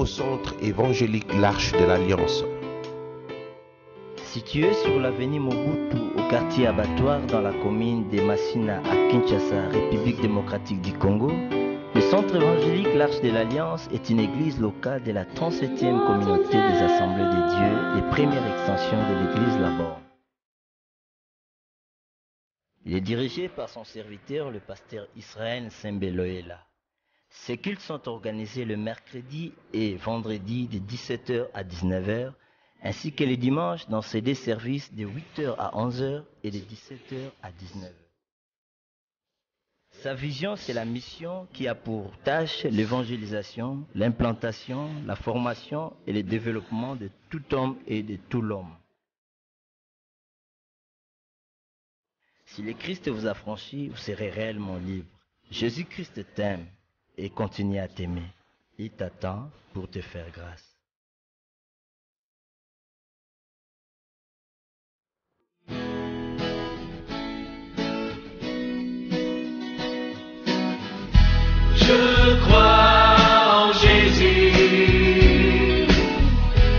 au centre évangélique l'Arche de l'Alliance. Situé sur l'avenue Mobutu au quartier Abattoir dans la commune de Massina à Kinshasa, République démocratique du Congo, le centre évangélique l'Arche de l'Alliance est une église locale de la 37e communauté des Assemblées de Dieu et première extension de l'église Labor. Il est dirigé par son serviteur, le pasteur Israël Sembeloela. Ces cultes sont organisés le mercredi et vendredi de 17h à 19h, ainsi que les dimanches dans ces deux services de 8h à 11h et de 17h à 19h. Sa vision, c'est la mission qui a pour tâche l'évangélisation, l'implantation, la formation et le développement de tout homme et de tout l'homme. Si le Christ vous a franchi, vous serez réellement libre. Jésus-Christ t'aime et continue à t'aimer. Il t'attend pour te faire grâce. Je crois en Jésus,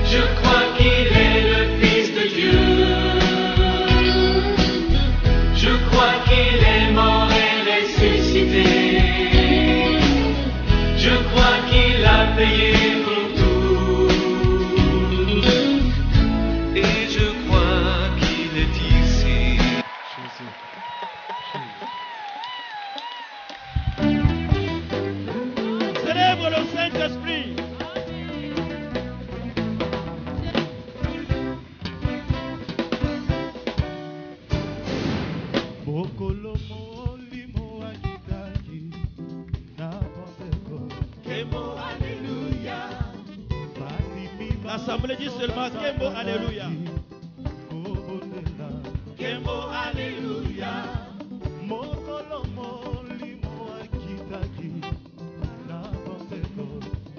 je crois qu'il est le Fils de Dieu, je crois qu'il est mort et ressuscité, je crois qu'il a payé pour tout, et je crois qu'il est ici. Célèbre le Saint-Esprit. L'Assemblée dit seulement Kembo Alléluia. Kembo Alléluia.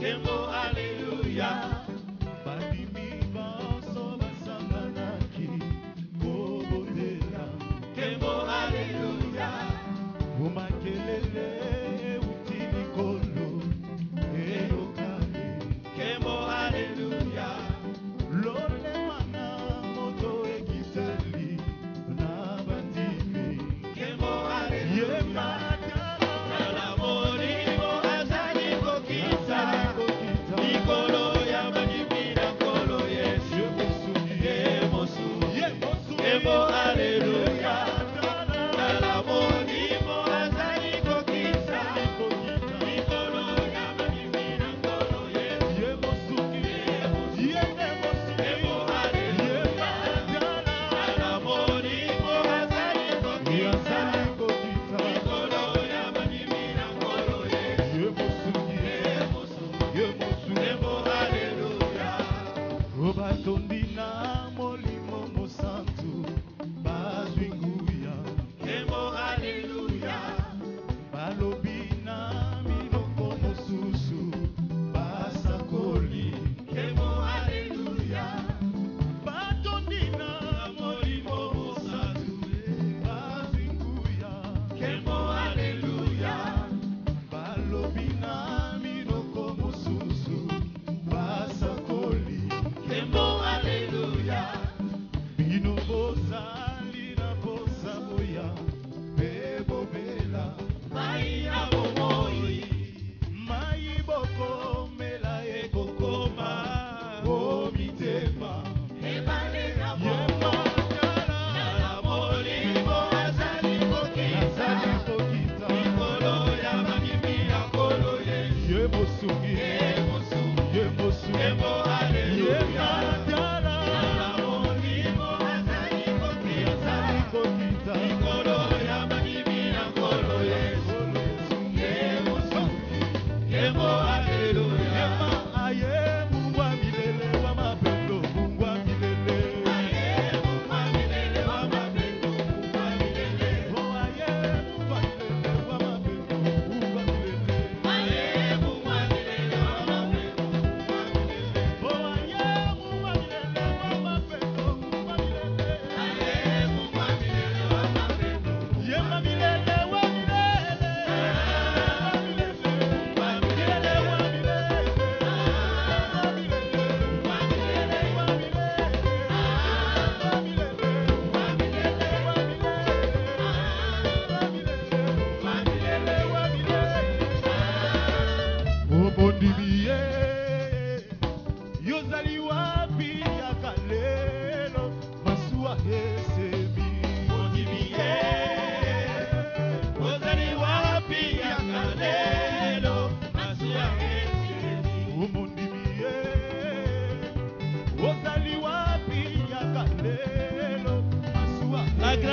Kembo Alléluia. Kembo Alléluia. Kembo Alléluia.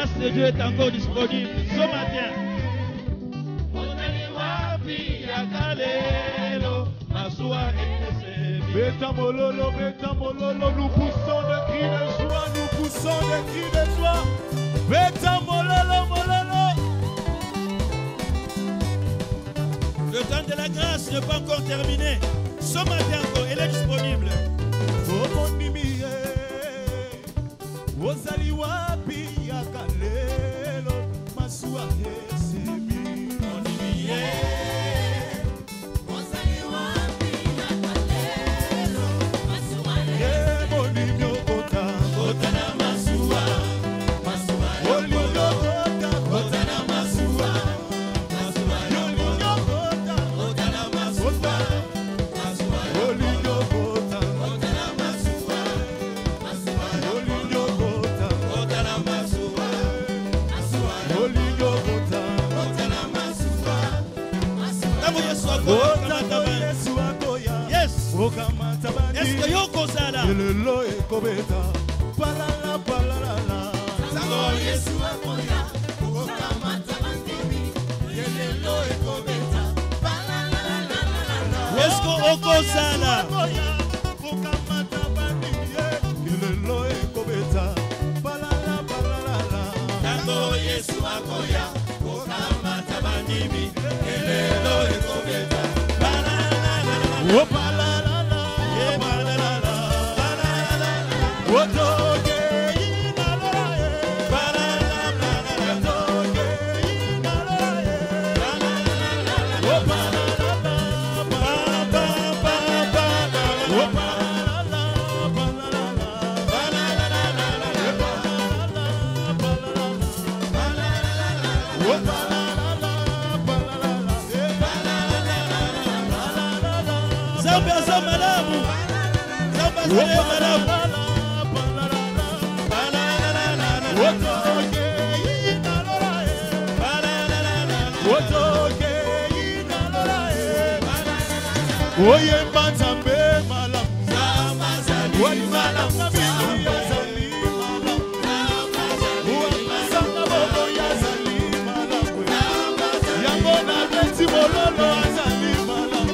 grâce de Dieu est encore disponible ce matin. Beta mololo, nous poussons des cris de joie, nous poussons des cris de joie. Beta mololo. Le temps de la grâce n'est pas encore terminé. Ce matin encore, elle est disponible. Oh mon nimi, ozali wapi ya kalelo, masua esemi. Mon nimi, ozali wapi ya kalelo, masua esemi. Mon nimi okota, kota na masua, masua. Oli okota, kota na masua, masua. Oli okota, kota na masua, masua. Oli okota, kota na masua, masua. Oli okota, kota na masua, masua. Oli okota, kota na masua, masua. Yesu akoya. Yes. Okamata bani. Est-ce que yoko zala? Elelo ekobeta. Palala palala. Sango Yesu akoya. Okamata bani. Elelo ekobeta. Palala. Est-ce que oko zala? Okamata bani. Elelo ekobeta. Palala palala. Sango Yesu akoya. Okamata bani. Elelo ekobeta. Palala. Oh palala. Yeah, palala. Palala. Oh toge inala. Palala. Toge inala. Palala. Oh palala. Palala. Oh palala. Zamba zamalamu. Zamba zamalamu. Oye mbanzambe malam Oye malam Yazali malam Oye bobo yazali malam Yangona beti mololo azali malam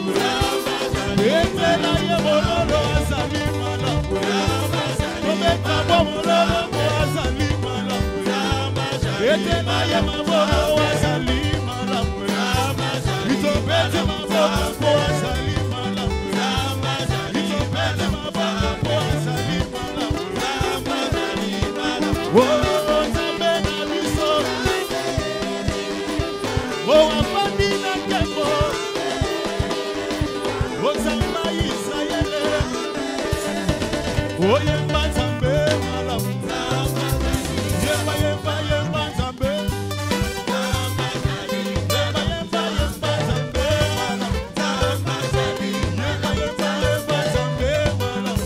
Etela ye mololo azali malam Kometa bo mololo azali malam Etela ye mabolo azali malam Itobete mabolo azali malam Itobete mabolo azali malam Oh, Nzambe na biso Oh, afandi na nkembo Oh, Nzambe Israele Oh, yemba Nzambe malamu Yemba, yemba, yemba Nzambe Yemba, yemba, yemba Nzambe malamu Yemba, yemba, yemba Nzambe malamu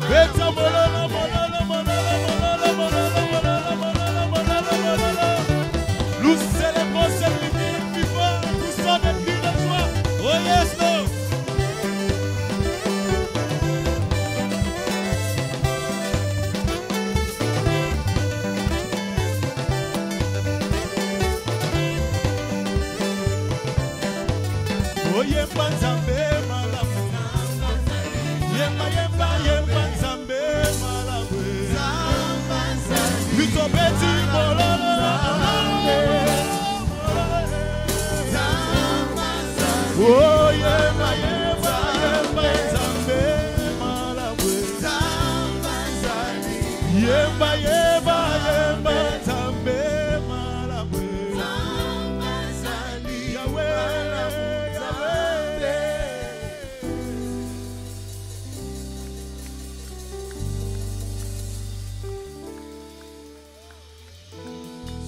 Beta mololo, mololo, mololo, mololo, mololo, mololo, mololo, mololo, mololo. Nous célébrons cette lumière vivante, nous sommes des cris de joie. Oh yes, Lord. Oh, yemba Nzambe malamu. Yemba, yemba, yemba Nzambe malamu. Bitobeti mololo. Oh, yemba, yemba, yemba Nzambe malamu. Yemba, yemba, yemba Nzambe malamu. Yahweh, Yahweh.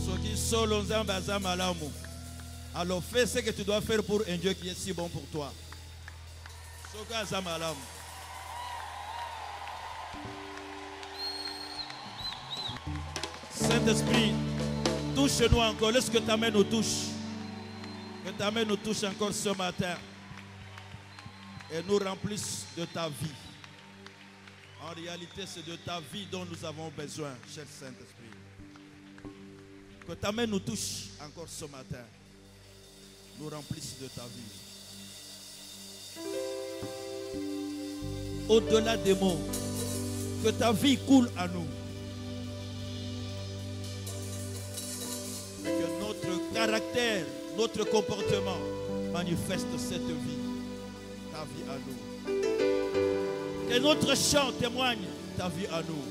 Soki solo nzambe aza malamu. Alors fais ce que tu dois faire pour un Dieu qui est si bon pour toi. Soki aza malamu. Saint-Esprit, touche-nous encore. Laisse que ta main nous touche. Que ta main nous touche encore ce matin. Et nous remplisse de ta vie. En réalité, c'est de ta vie dont nous avons besoin, cher Saint-Esprit. Que ta main nous touche encore ce matin. Nous remplisse de ta vie. Au-delà des mots, que ta vie coule à nous. Et que notre caractère, notre comportement manifeste cette vie, ta vie à nous. Que notre chant témoigne ta vie à nous.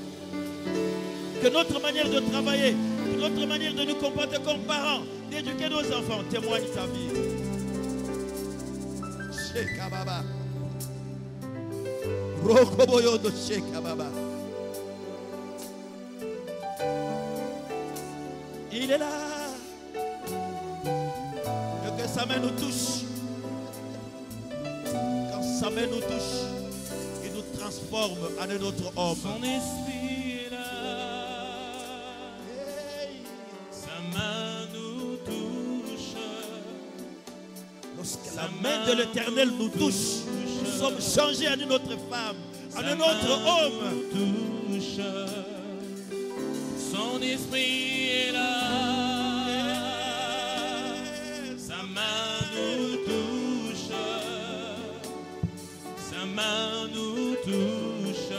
Que notre manière de travailler, que notre manière de nous comporter comme parents, d'éduquer nos enfants témoigne ta vie. Sheka Baba. Rokoboyo de Sheka Baba. Il est là. Que sa main nous touche. Quand sa main nous touche, il nous transforme en un autre homme. Son esprit est là. Sa main nous touche. Lorsque la main de l'Éternel nous touche, nous sommes changés en une autre femme, en un autre homme. Touche. Son esprit est là. Sa main nous touche. Sa main nous touche.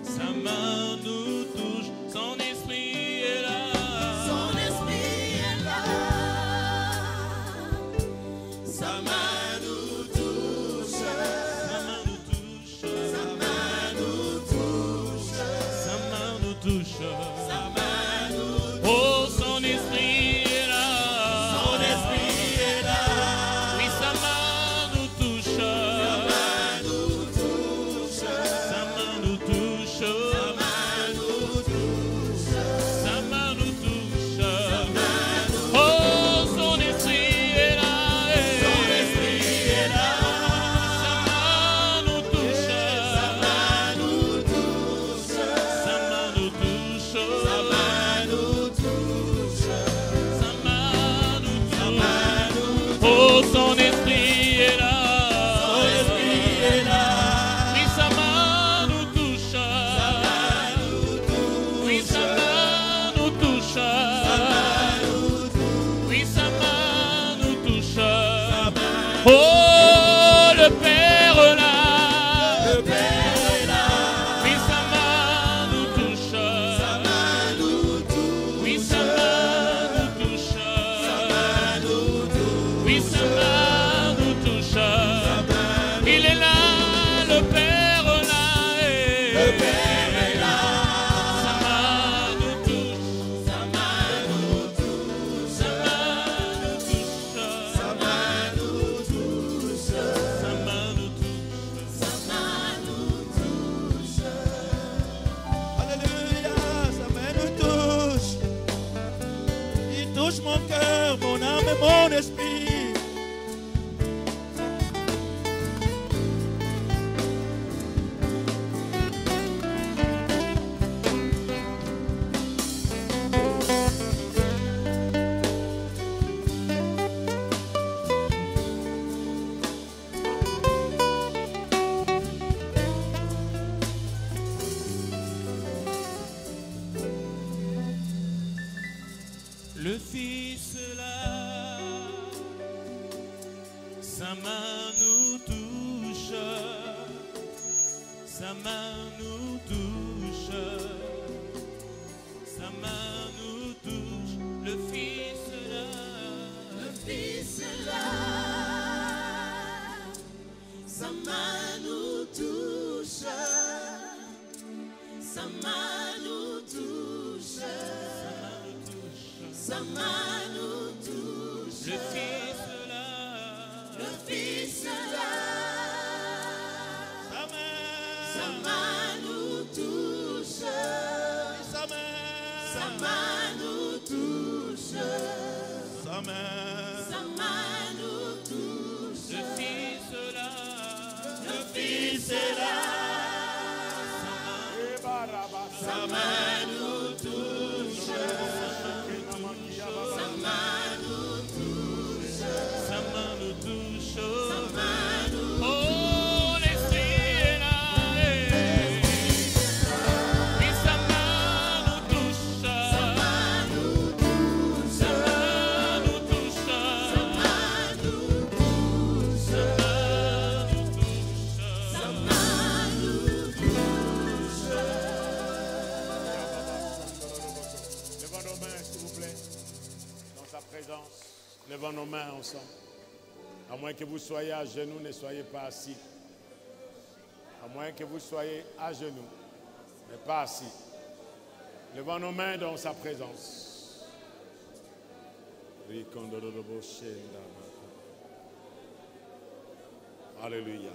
Sa main nous touche. Son esprit est là. Son esprit est là. Sa main nous touche. Sa main nous touche. Sa main nous touche. Sa main nous touche. Sa main nous touche. Oh, son esprit est là. Son esprit est là. Oui, sa main nous touche. Sa main nous touche. Sa main nous touche. Sa main nous touche. Sa main nous touche. Sa main nous Oh, son esprit est là. Son esprit est là. Sa main nous touche. Sa main nous touche. Sa main nous touche. Sa main nous touche. Sa main nous Sa touche. main nous touche. Oh, son esprit est là. Son esprit est là. Oui, sa main nous touche. Sa main nous touche. Oui, sa main nous touche. Sa main nous touche. Oui, sa main nous touche. Sa main. Oh, le Père là. Le Père est là. Oui, sa main nous touche. Sa main nous touche. Oui, sa main nous touche. Sa main nous touche. Oui, sa main nous touche. Sa main. Il est là, le Père là. Le Père est là. Sa main nous touche. Sa main nous touche. Sa main nous touche. Sa main nous touche. Sa main nous touche. Sa main nous touche. Alléluia, sa main nous touche. Il touche mon cœur, mon âme et mon esprit. Le Fils là, sa main nous touche, sa main nous touche, sa main nous touche. Le Fils là, Le Fils est là. Sa main nous touche. Sa main nous touche. Sa main nous touche. le Fils là, Le Fils est là. Sa Sa main, main nous touche. sa main, Sa main nous touche. sa main. Sa main nous touche. le Fils là, Le Fils est là. Sa main nous touche. Sa main nous touche. sa main nous touche. Sa main nous Oh, l'Esprit est là. Oui, sa main nous touche. Sa main Levons nos mains ensemble. À moins que vous soyez à genoux, ne soyez pas assis. À moins que vous soyez à genoux, mais pas assis. Levons nos mains dans sa présence. Alléluia.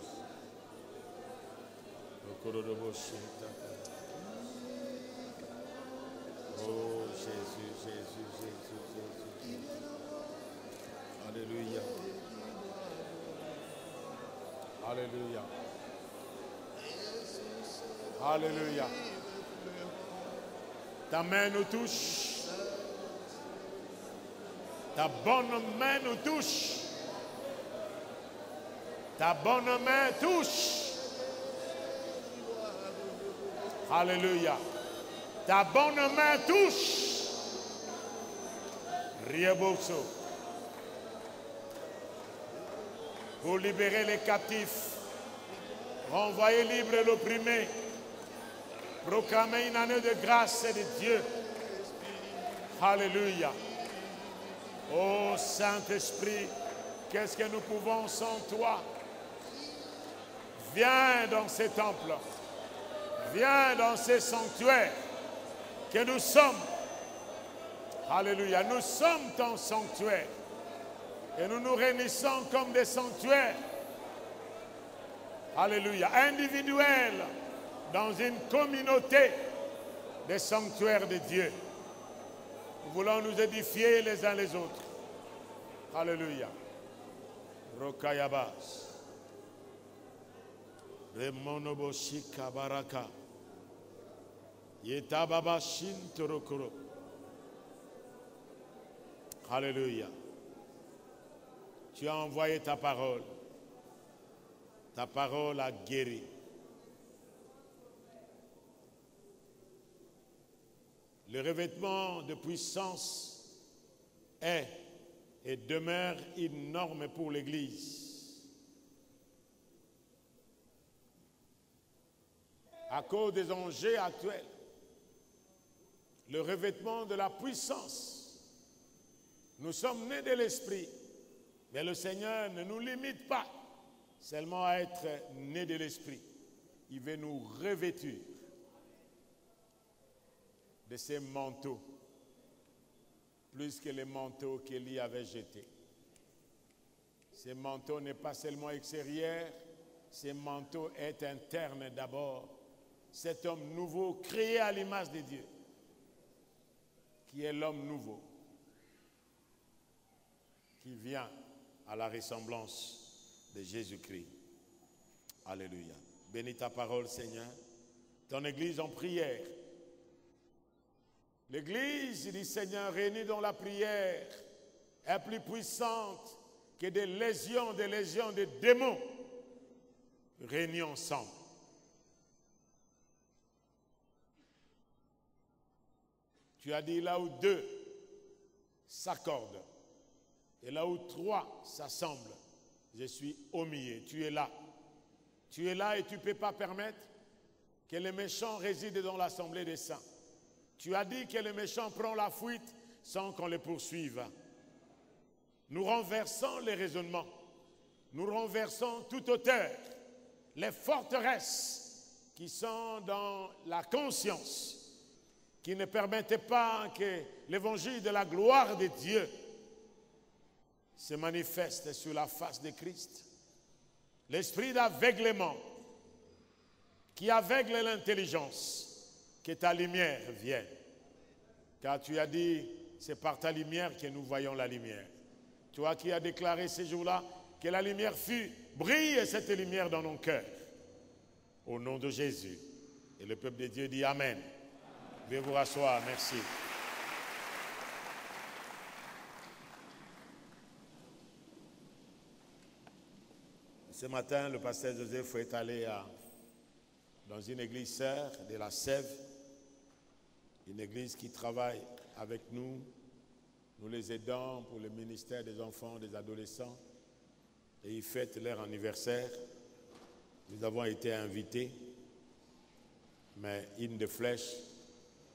Oh Jésus, Jésus, Jésus, Jésus. Alléluia. Alléluia. Alléluia. Ta main nous touche. Ta bonne main nous touche. Ta bonne main touche. Alléluia. Ta bonne main touche. Rieboso. Pour libérer les captifs. Renvoyer libre l'opprimé. Proclamer une année de grâce et de Dieu. Alléluia. Oh Saint-Esprit, qu'est-ce que nous pouvons sans toi? Viens dans ces temples. Viens dans ces sanctuaires que nous sommes. Alléluia. Nous sommes ton sanctuaire. Et nous nous réunissons comme des sanctuaires. Alléluia. Individuels dans une communauté des sanctuaires de Dieu. Nous voulons nous édifier les uns les autres. Alléluia. Rokayabas. Remonoboshika baraka. Yetababa shintorokoro. Alléluia. Tu as envoyé ta parole. Ta parole a guéri. Le revêtement de puissance est et demeure une norme pour l'Église. À cause des enjeux actuels, le revêtement de la puissance, nous sommes nés de l'Esprit, mais le Seigneur ne nous limite pas seulement à être nés de l'Esprit. Il veut nous revêtir de ces manteaux, plus que les manteaux qu'Élie avait jetés. Ces manteaux n'est pas seulement extérieur, ces manteaux est interne d'abord. Cet homme nouveau, créé à l'image de Dieu, qui est l'homme nouveau, qui vient à la ressemblance de Jésus-Christ. Alléluia. Bénis ta parole, Seigneur. Ton Église en prière. L'Église du Seigneur réunie dans la prière est plus puissante que des légions de démons réunis ensemble. Tu as dit là où deux s'accordent et là où trois s'assemblent, je suis au milieu. Tu es là. Tu es là et tu ne peux pas permettre que les méchants résident dans l'assemblée des saints. Tu as dit que les méchants prennent la fuite sans qu'on les poursuive. Nous renversons les raisonnements. Nous renversons toute hauteur, les forteresses qui sont dans la conscience, qui ne permettaient pas que l'évangile de la gloire de Dieu se manifeste sur la face de Christ. L'esprit d'aveuglement qui aveugle l'intelligence, que ta lumière vienne. Car tu as dit, c'est par ta lumière que nous voyons la lumière. Toi qui as déclaré ces jours-là que la lumière fut, brille cette lumière dans nos cœurs. Au nom de Jésus. Et le peuple de Dieu dit Amen. Veuillez vous rasseoir, merci. Ce matin, le pasteur Joseph est allé dans une église sœur de la Sève, une église qui travaille avec nous. Nous les aidons pour le ministère des enfants, des adolescents, et ils fêtent leur anniversaire. Nous avons été invités, mais une de flèches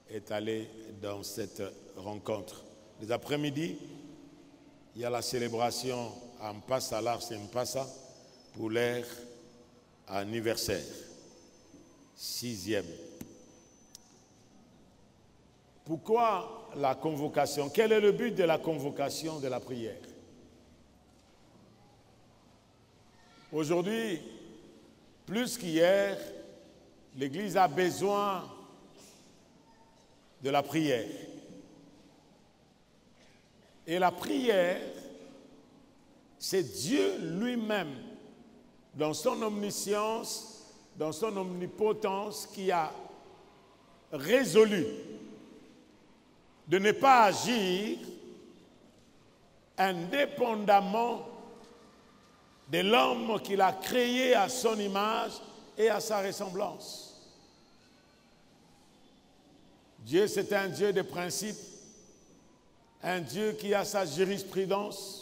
est allée dans cette rencontre. Les après-midi, il y a la célébration à Mpassa, l'Ars Mpassa, pour leur anniversaire, 6e. Pourquoi la convocation? Quel est le but de la convocation de la prière? Aujourd'hui, plus qu'hier, l'Église a besoin de la prière. Et la prière, c'est Dieu lui-même, dans son omniscience, dans son omnipotence, qui a résolu de ne pas agir indépendamment de l'homme qu'il a créé à son image et à sa ressemblance. Dieu, c'est un Dieu de principe, un Dieu qui a sa jurisprudence,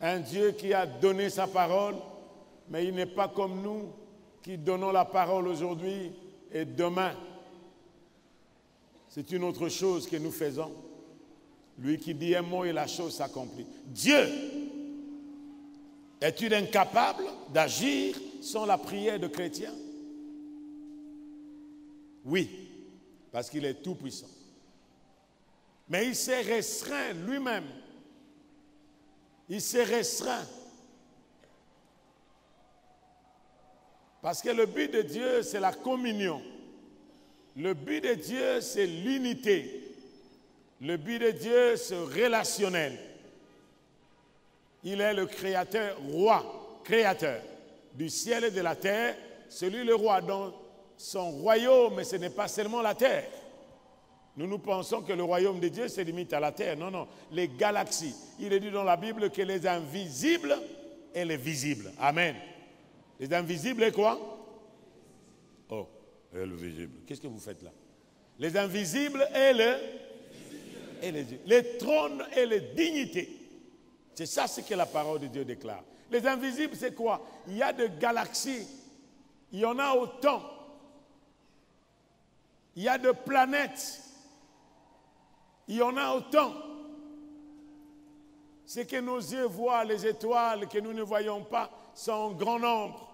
un Dieu qui a donné sa parole, mais il n'est pas comme nous qui donnons la parole aujourd'hui et demain. C'est une autre chose que nous faisons. Lui qui dit un mot et la chose s'accomplit. Dieu est-il incapable d'agir sans la prière de chrétiens? Oui, parce qu'il est tout puissant. Mais il s'est restreint lui-même. Il s'est restreint. Parce que le but de Dieu, c'est la communion. Le but de Dieu, c'est l'unité. Le but de Dieu, c'est relationnel. Il est le créateur, roi, créateur du ciel et de la terre. Celui le roi dans son royaume, mais ce n'est pas seulement la terre. Nous pensons que le royaume de Dieu se limite à la terre. Non, non, les galaxies. Il est dit dans la Bible que les invisibles et les visibles. Amen. Les invisibles et quoi? Oh, et le visible. Qu'est-ce que vous faites là? Les invisibles et les trônes et les dignités. C'est ça ce que la parole de Dieu déclare. Les invisibles, c'est quoi? Il y a des galaxies. Il y en a autant. Il y a des planètes. Il y en a autant. Ce que nos yeux voient, les étoiles que nous ne voyons pas, sont en grand nombre.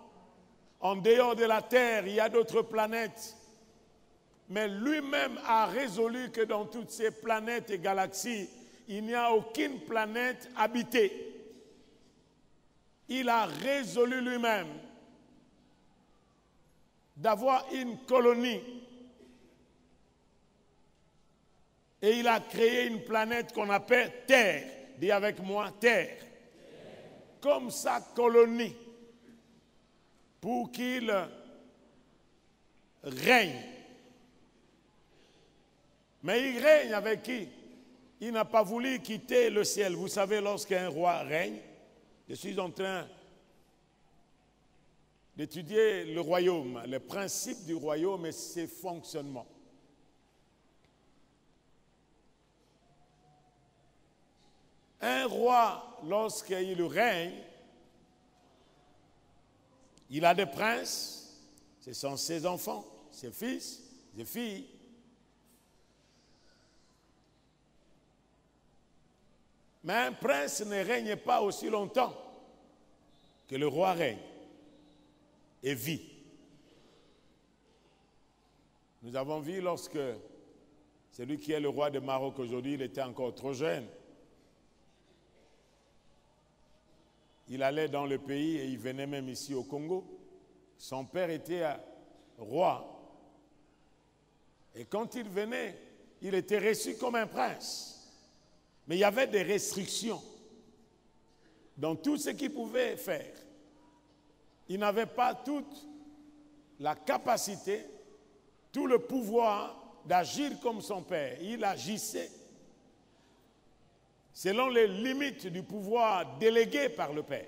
En dehors de la Terre, il y a d'autres planètes. Mais lui-même a résolu que dans toutes ces planètes et galaxies, il n'y a aucune planète habitée. Il a résolu lui-même d'avoir une colonie. Et il a créé une planète qu'on appelle Terre. Dis avec moi, Terre. Comme sa colonie. Pour qu'il règne. Mais il règne avec qui? Il n'a pas voulu quitter le ciel. Vous savez, lorsqu'un roi règne, je suis en train d'étudier le royaume, les principes du royaume et ses fonctionnements. Un roi, lorsqu'il règne, il a des princes, ce sont ses enfants, ses fils, ses filles. Mais un prince ne règne pas aussi longtemps que le roi règne et vit. Nous avons vu lorsque celui qui est le roi de Maroc aujourd'hui, il était encore trop jeune. Il allait dans le pays et il venait même ici au Congo. Son père était roi. Et quand il venait, il était reçu comme un prince. Mais il y avait des restrictions dans tout ce qu'il pouvait faire. Il n'avait pas toute la capacité, tout le pouvoir d'agir comme son père. Il agissait selon les limites du pouvoir délégué par le Père.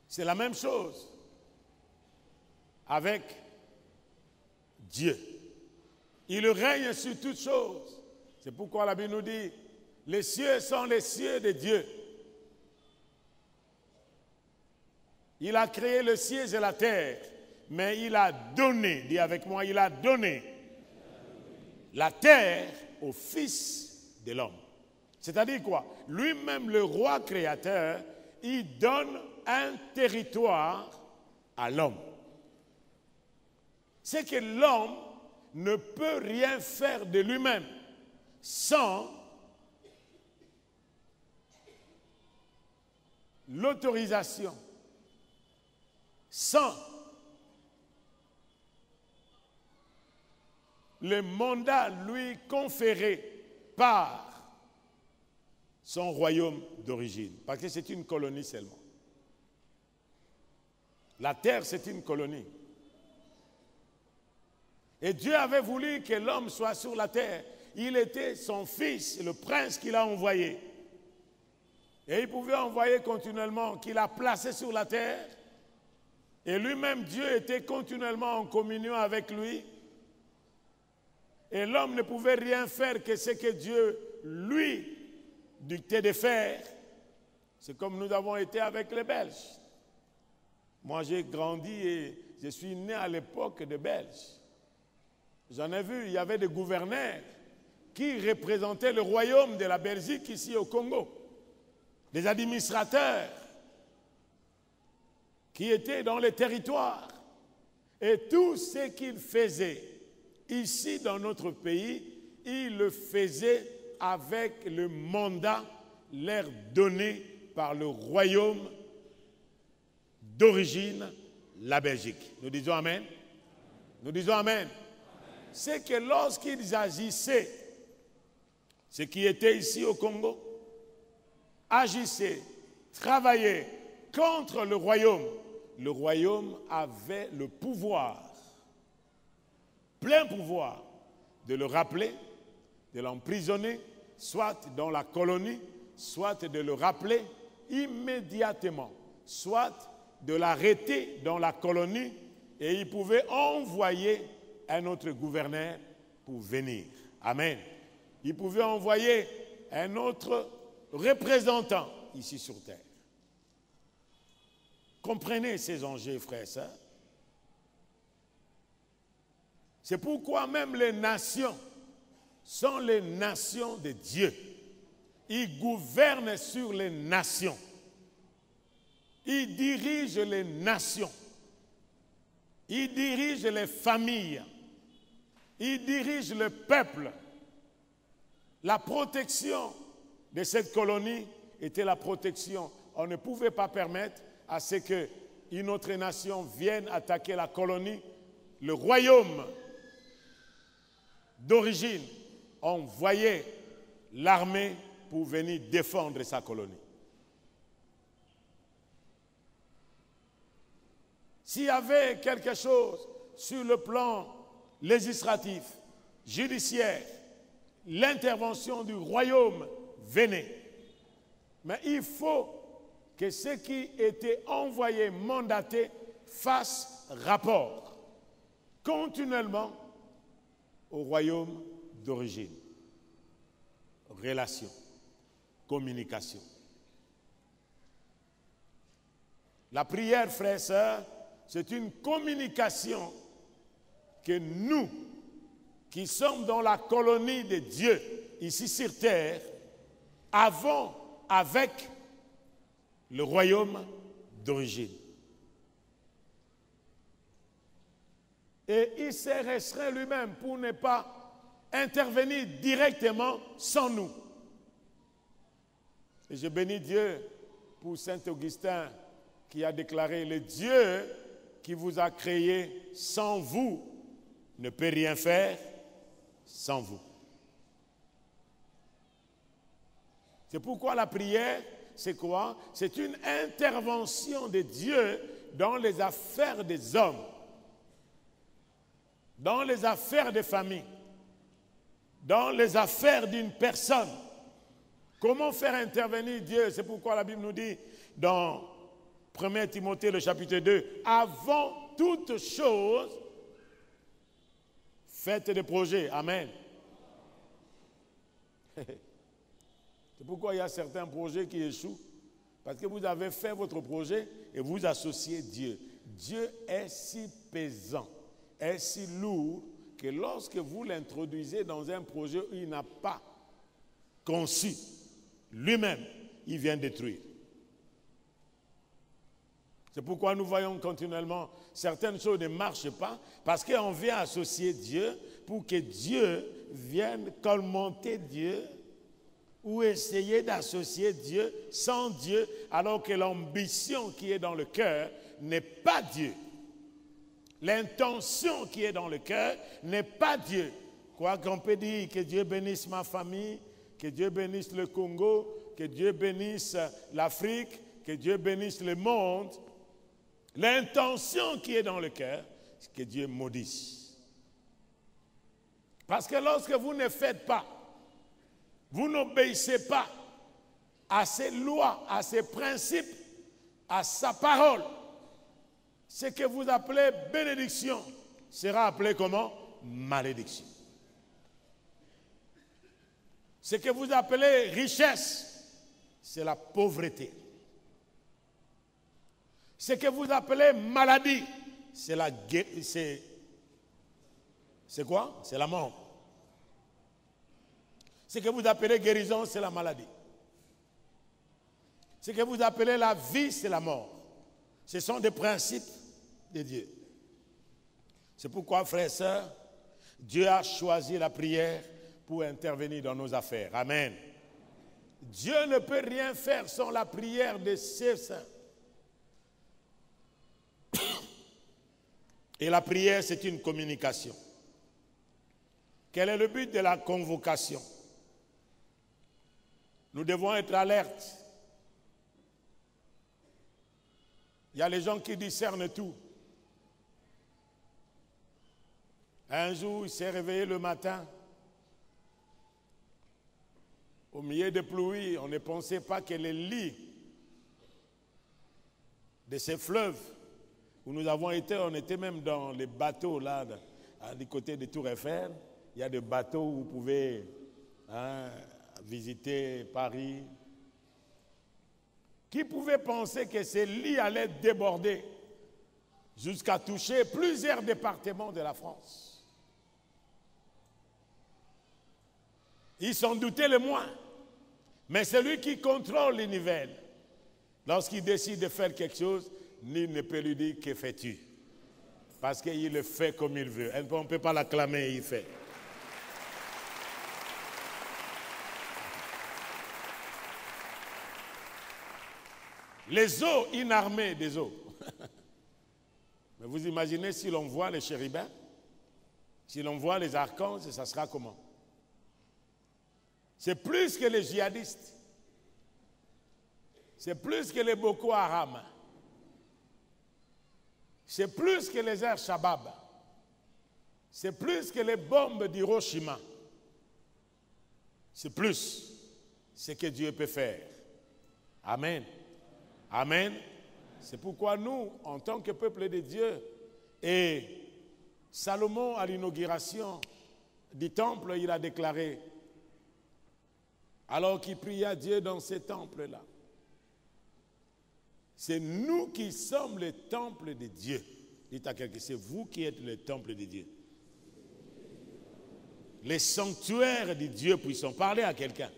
C'est la même chose avec Dieu. Il règne sur toutes choses. C'est pourquoi la Bible nous dit, les cieux sont les cieux de Dieu. Il a créé le ciel et la terre. mais il a donné, dis avec moi, il a donné la terre au Fils de l'homme. C'est-à-dire quoi? Lui-même, le roi créateur, il donne un territoire à l'homme. C'est que l'homme ne peut rien faire de lui-même sans l'autorisation, sans le mandat lui conféré par son royaume d'origine. Parce que c'est une colonie seulement. La terre, c'est une colonie. Et Dieu avait voulu que l'homme soit sur la terre. Il était son fils, le prince qu'il a envoyé. Et il pouvait envoyer continuellement, qu'il a placé sur la terre. Et lui-même, Dieu était continuellement en communion avec lui. Et l'homme ne pouvait rien faire que ce que Dieu lui dictait de faire. C'est comme nous avons été avec les Belges. Moi, j'ai grandi et je suis né à l'époque des Belges. J'en ai vu, il y avait des gouverneurs qui représentaient le royaume de la Belgique ici au Congo. Des administrateurs qui étaient dans les territoires. Et tout ce qu'ils faisaient ici dans notre pays, ils le faisaient avec le mandat leur donné par le royaume d'origine, la Belgique. Nous disons Amen. Nous disons Amen. C'est que lorsqu'ils agissaient, ce qui était ici au Congo, agissaient, travaillaient contre le royaume avait le pouvoir, plein pouvoir, de le rappeler, de l'emprisonner, soit dans la colonie, soit de le rappeler immédiatement, soit de l'arrêter dans la colonie, et il pouvait envoyer un autre gouverneur pour venir. Amen. Il pouvait envoyer un autre représentant ici sur terre. Comprenez ces enjeux, frères et sœurs. C'est pourquoi même les nations sont les nations de Dieu. Il gouverne sur les nations. Il dirige les nations. Il dirige les familles. Il dirige le peuple. La protection de cette colonie était la protection. On ne pouvait pas permettre à ce qu'une autre nation vienne attaquer la colonie. Le royaume d'origine envoyait l'armée pour venir défendre sa colonie. S'il y avait quelque chose sur le plan législatif, judiciaire, l'intervention du royaume venait. Mais il faut que ceux qui étaient envoyés, mandatés, fassent rapport continuellement au royaume d'origine. Relation, communication. La prière, frères et sœurs, c'est une communication que nous, qui sommes dans la colonie de Dieu, ici sur terre, avons avec le royaume d'origine. Et il s'est restreint lui-même pour ne pas intervenir directement sans nous. Et je bénis Dieu pour Saint Augustin qui a déclaré: le Dieu qui vous a créé sans vous ne peut rien faire sans vous. C'est pourquoi la prière, c'est quoi? C'est une intervention de Dieu dans les affaires des hommes, dans les affaires des familles, dans les affaires d'une personne. Comment faire intervenir Dieu? C'est pourquoi la Bible nous dit dans 1 Timothée, le chapitre 2, avant toute chose, faites des projets. Amen. C'est pourquoi il y a certains projets qui échouent. Parce que vous avez fait votre projet et vous associez Dieu. Dieu est si pesant, est si lourd, que lorsque vous l'introduisez dans un projet où il n'a pas conçu, lui-même, il vient détruire. C'est pourquoi nous voyons continuellement certaines choses ne marchent pas, parce qu'on vient associer Dieu pour que Dieu vienne commenter Dieu ou essayer d'associer Dieu sans Dieu, alors que l'ambition qui est dans le cœur n'est pas Dieu. L'intention qui est dans le cœur n'est pas Dieu. Quoi qu'on peut dire que Dieu bénisse ma famille, que Dieu bénisse le Congo, que Dieu bénisse l'Afrique, que Dieu bénisse le monde. L'intention qui est dans le cœur, c'est que Dieu maudisse. Parce que lorsque vous ne faites pas, vous n'obéissez pas à ses lois, à ses principes, à sa parole, ce que vous appelez bénédiction sera appelé comment? Malédiction. Ce que vous appelez richesse, c'est la pauvreté. Ce que vous appelez maladie, c'est quoi? C'est la mort. Ce que vous appelez guérison, c'est la maladie. Ce que vous appelez la vie, c'est la mort. Ce sont des principes de Dieu. C'est pourquoi, frères et sœurs, Dieu a choisi la prière pour intervenir dans nos affaires. Amen. Dieu ne peut rien faire sans la prière de ses saints. Et la prière, c'est une communication. Quel est le but de la convocation? Nous devons être alertes. Il y a les gens qui discernent tout. Un jour, il s'est réveillé le matin. Au milieu de pluie, on ne pensait pas que les lits de ces fleuves où nous avons été, on était même dans les bateaux là, du côté de Tour Eiffel. Il y a des bateaux où vous pouvez visiter Paris. Qui pouvait penser que ces lits allaient déborder jusqu'à toucher plusieurs départements de la France? Ils s'en doutaient le moins. Mais celui qui contrôle l'univers, lorsqu'il décide de faire quelque chose, nul ne peut lui dire que fais-tu. Parce qu'il le fait comme il veut. On ne peut pas l'acclamer, il fait. Les eaux inarmées des eaux. Mais vous imaginez si l'on voit les chérubins, si l'on voit les archanges, ça sera comment? C'est plus que les djihadistes. C'est plus que les Boko Haram. C'est plus que les airs Shabab. C'est plus que les bombes d'Hiroshima. C'est plus ce que Dieu peut faire. Amen. Amen. C'est pourquoi nous, en tant que peuple de Dieu, et Salomon, à l'inauguration du temple, il a déclaré, alors qu'il pria Dieu dans ce temple-là, c'est nous qui sommes le temple de Dieu. Dites à quelqu'un, c'est vous qui êtes le temple de Dieu. Les sanctuaires de Dieu puissent parler à quelqu'un.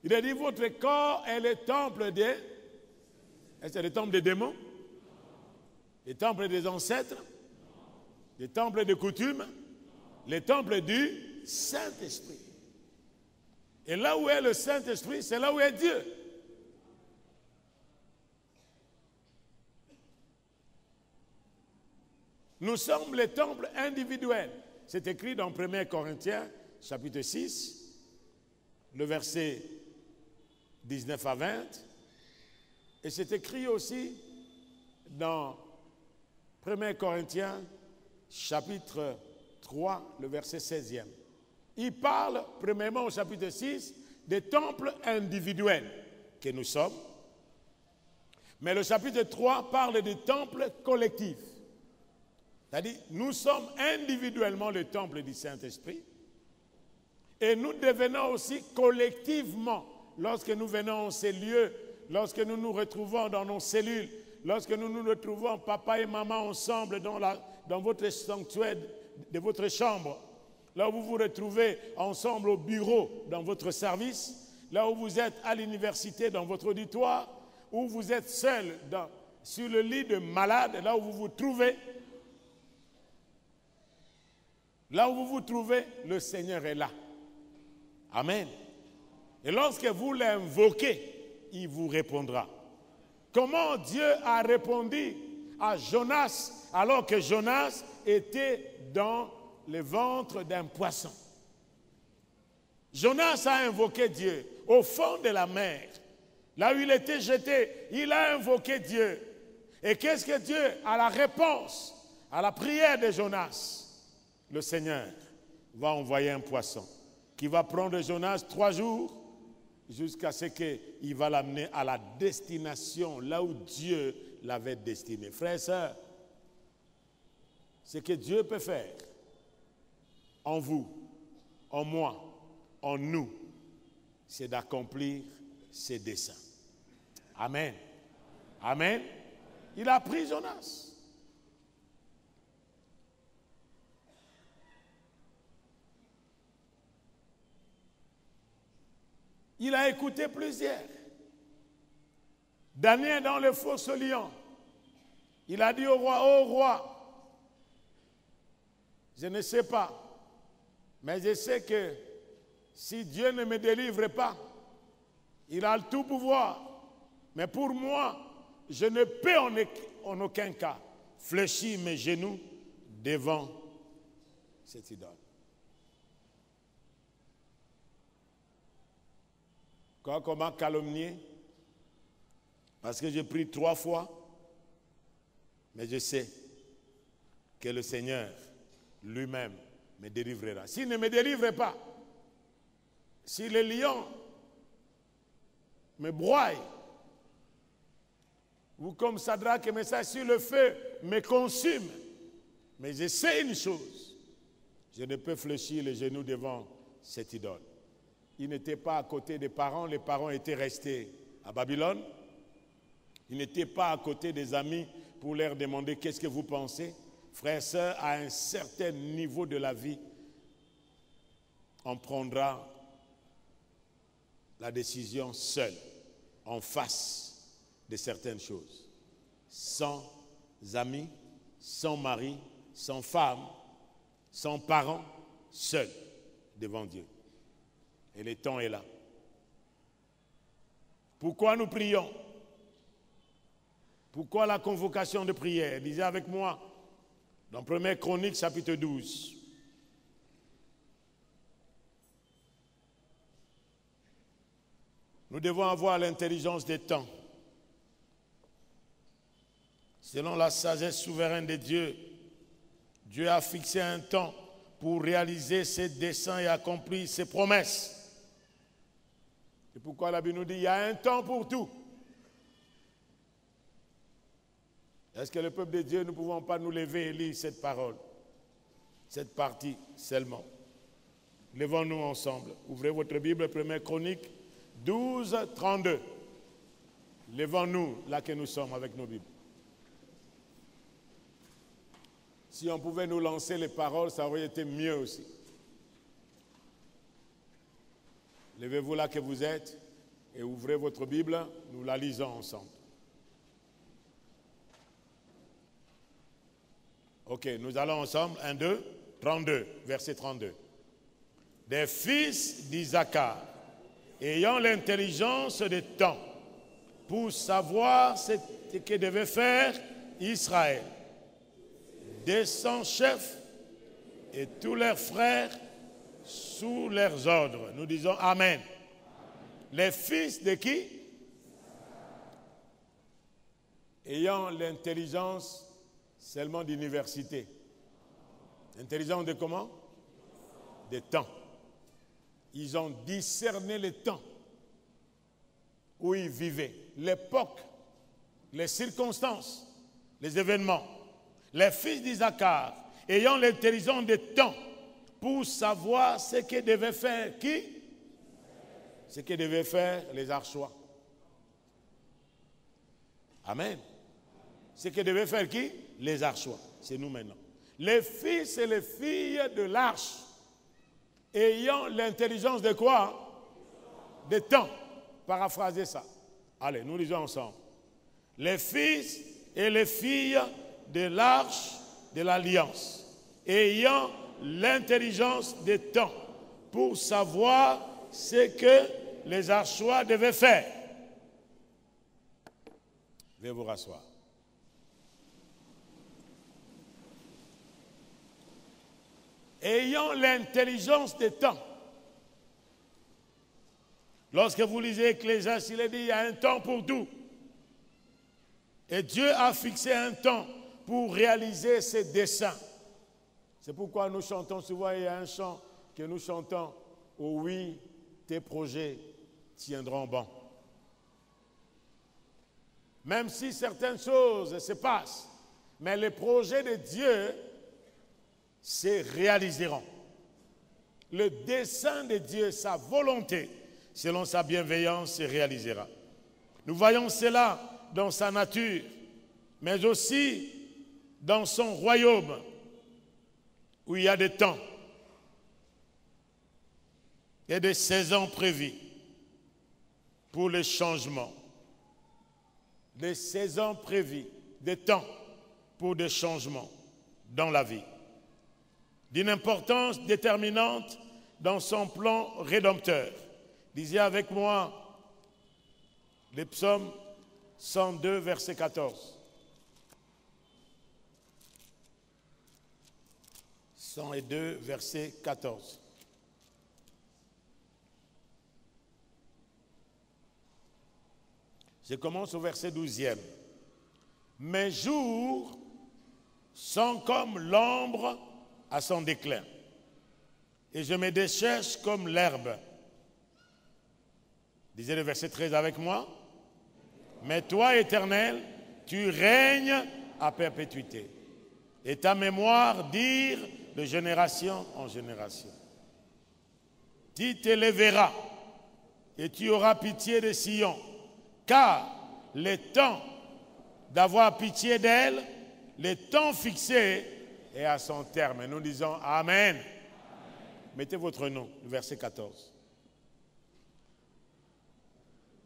Il a dit, votre corps est le temple des... Est-ce le temple des démons? Le temple des ancêtres? Le temple de coutumes? Le temple du Saint-Esprit. Et là où est le Saint-Esprit, c'est là où est Dieu. Nous sommes les temples individuels. C'est écrit dans 1 Corinthiens, chapitre 6, le verset 19 à 20. Et c'est écrit aussi dans 1 Corinthiens, chapitre 3, le verset 16e. Il parle, premièrement au chapitre 6, des temples individuels que nous sommes. Mais le chapitre 3 parle des temples collectifs. C'est-à-dire, nous sommes individuellement le temple du Saint-Esprit et nous devenons aussi collectivement, lorsque nous venons en ces lieux, lorsque nous nous retrouvons dans nos cellules, lorsque nous nous retrouvons papa et maman ensemble dans votre sanctuaire de votre chambre, là où vous vous retrouvez ensemble au bureau dans votre service, là où vous êtes à l'université dans votre auditoire, où vous êtes seul sur le lit de malade, là où vous vous trouvez, le Seigneur est là. Amen. Et lorsque vous l'invoquez, il vous répondra. Comment Dieu a répondu à Jonas alors que Jonas était dans le ventre d'un poisson? Jonas a invoqué Dieu au fond de la mer. Là où il était jeté, il a invoqué Dieu. Et qu'est-ce que Dieu a la réponse à la prière de Jonas? Le Seigneur va envoyer un poisson qui va prendre Jonas 3 jours jusqu'à ce qu'il va l'amener à la destination, là où Dieu l'avait destiné. Frères et sœurs, ce que Dieu peut faire en vous, en moi, en nous, c'est d'accomplir ses desseins. Amen. Amen. Il a pris Jonas. Il a écouté plusieurs. Daniel dans le fosse lion. Il a dit au roi, ô roi, je ne sais pas, mais je sais que si Dieu ne me délivre pas, il a le tout pouvoir. Mais pour moi, je ne peux en aucun cas fléchir mes genoux devant cette idole. Quand on m'a calomnié, parce que j'ai pris 3 fois, mais je sais que le Seigneur lui-même me délivrera. S'il ne me délivre pas, si le lion me broie, ou comme Sadrach et Meshach, si le feu me consume, mais je sais une chose, je ne peux fléchir les genoux devant cette idole. Il n'était pas à côté des parents, les parents étaient restés à Babylone. Il n'était pas à côté des amis pour leur demander qu'est-ce que vous pensez. Frères et sœurs, à un certain niveau de la vie, on prendra la décision seul, en face de certaines choses. Sans amis, sans mari, sans femme, sans parents, seul devant Dieu. Et le temps est là. Pourquoi nous prions? Pourquoi la convocation de prière? Lisez avec moi dans 1 Chronique chapitre 12. Nous devons avoir l'intelligence des temps. Selon la sagesse souveraine de Dieu, Dieu a fixé un temps pour réaliser ses desseins et accomplir ses promesses. C'est pourquoi la Bible nous dit qu'il y a un temps pour tout. Est-ce que le peuple de Dieu, nous ne pouvons pas nous lever et lire cette parole, cette partie seulement? Levons-nous ensemble. Ouvrez votre Bible, 1 Chronique 12, 32. Levons-nous là que nous sommes avec nos Bibles. Si on pouvait nous lancer les paroles, ça aurait été mieux aussi. Levez-vous là que vous êtes et ouvrez votre Bible, nous la lisons ensemble. Ok, nous allons ensemble. 1, 2, 32, verset 32. Des fils d'Isaacar, ayant l'intelligence des temps, pour savoir ce que devait faire Israël, des 100 chefs et tous leurs frères sous leurs ordres. Nous disons Amen. Les fils de qui? Ayant l'intelligence seulement d'université. Intelligence de comment? Des temps. Ils ont discerné le temps où ils vivaient, l'époque, les circonstances, les événements. Les fils d'Isaacar, ayant l'intelligence des temps, pour savoir ce que devaient faire qui? Ce que devaient faire les Archois. Amen. Ce que devaient faire qui? Les archois. C'est nous maintenant. Les fils et les filles de l'arche, ayant l'intelligence de quoi? De temps. Paraphrasez ça. Allez, nous lisons ensemble. Les fils et les filles de l'arche de l'alliance, ayant l'intelligence des temps, pour savoir ce que les archois devaient faire. Veuillez vous rasseoir. Ayant l'intelligence des temps. Lorsque vous lisez Ecclésiaste, il est dit il y a un temps pour tout. Et Dieu a fixé un temps pour réaliser ses desseins. C'est pourquoi nous chantons souvent, il y a un chant que nous chantons, oh oui, tes projets tiendront bon. Même si certaines choses se passent, mais les projets de Dieu se réaliseront. Le dessein de Dieu, sa volonté, selon sa bienveillance, se réalisera. Nous voyons cela dans sa nature, mais aussi dans son royaume, où il y a des temps et des saisons prévues pour les changements. Des saisons prévues, des temps pour des changements dans la vie. D'une importance déterminante dans son plan rédempteur. Lisez avec moi les psaumes 102, verset 14. 102, verset 14. Je commence au verset 12e. Mes jours sont comme l'ombre à son déclin, et je me décherche comme l'herbe. Lisez le verset 13 avec moi. Mais toi, Éternel, tu règnes à perpétuité, et ta mémoire dure de génération en génération. Tu t'élèveras, et tu auras pitié de Sion, car le temps d'avoir pitié d'elle, le temps fixé est à son terme. Nous disons Amen. Amen. Mettez votre nom, verset 14.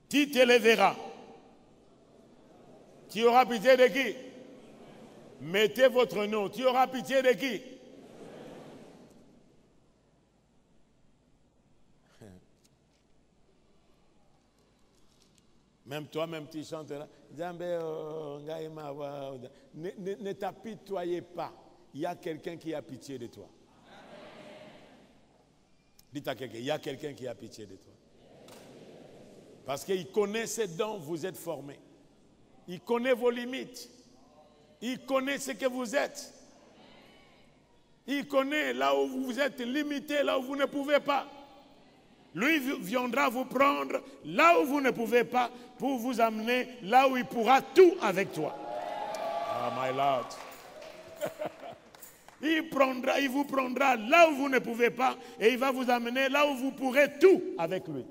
Tu t'élèveras. Tu auras pitié de qui? Mettez votre nom. Tu auras pitié de qui? Même toi, même tu chantes là. Ne t'apitoyez pas. Il y a quelqu'un qui a pitié de toi. Dites à quelqu'un, il y a quelqu'un qui a pitié de toi. Parce qu'il connaît ce dont vous êtes formés. Il connaît vos limites. Il connaît ce que vous êtes. Il connaît là où vous êtes limité, là où vous ne pouvez pas. Lui viendra vous prendre là où vous ne pouvez pas pour vous amener là où il pourra tout avec toi. Ah, my Lord. Il vous prendra là où vous ne pouvez pas et il va vous amener là où vous pourrez tout avec lui.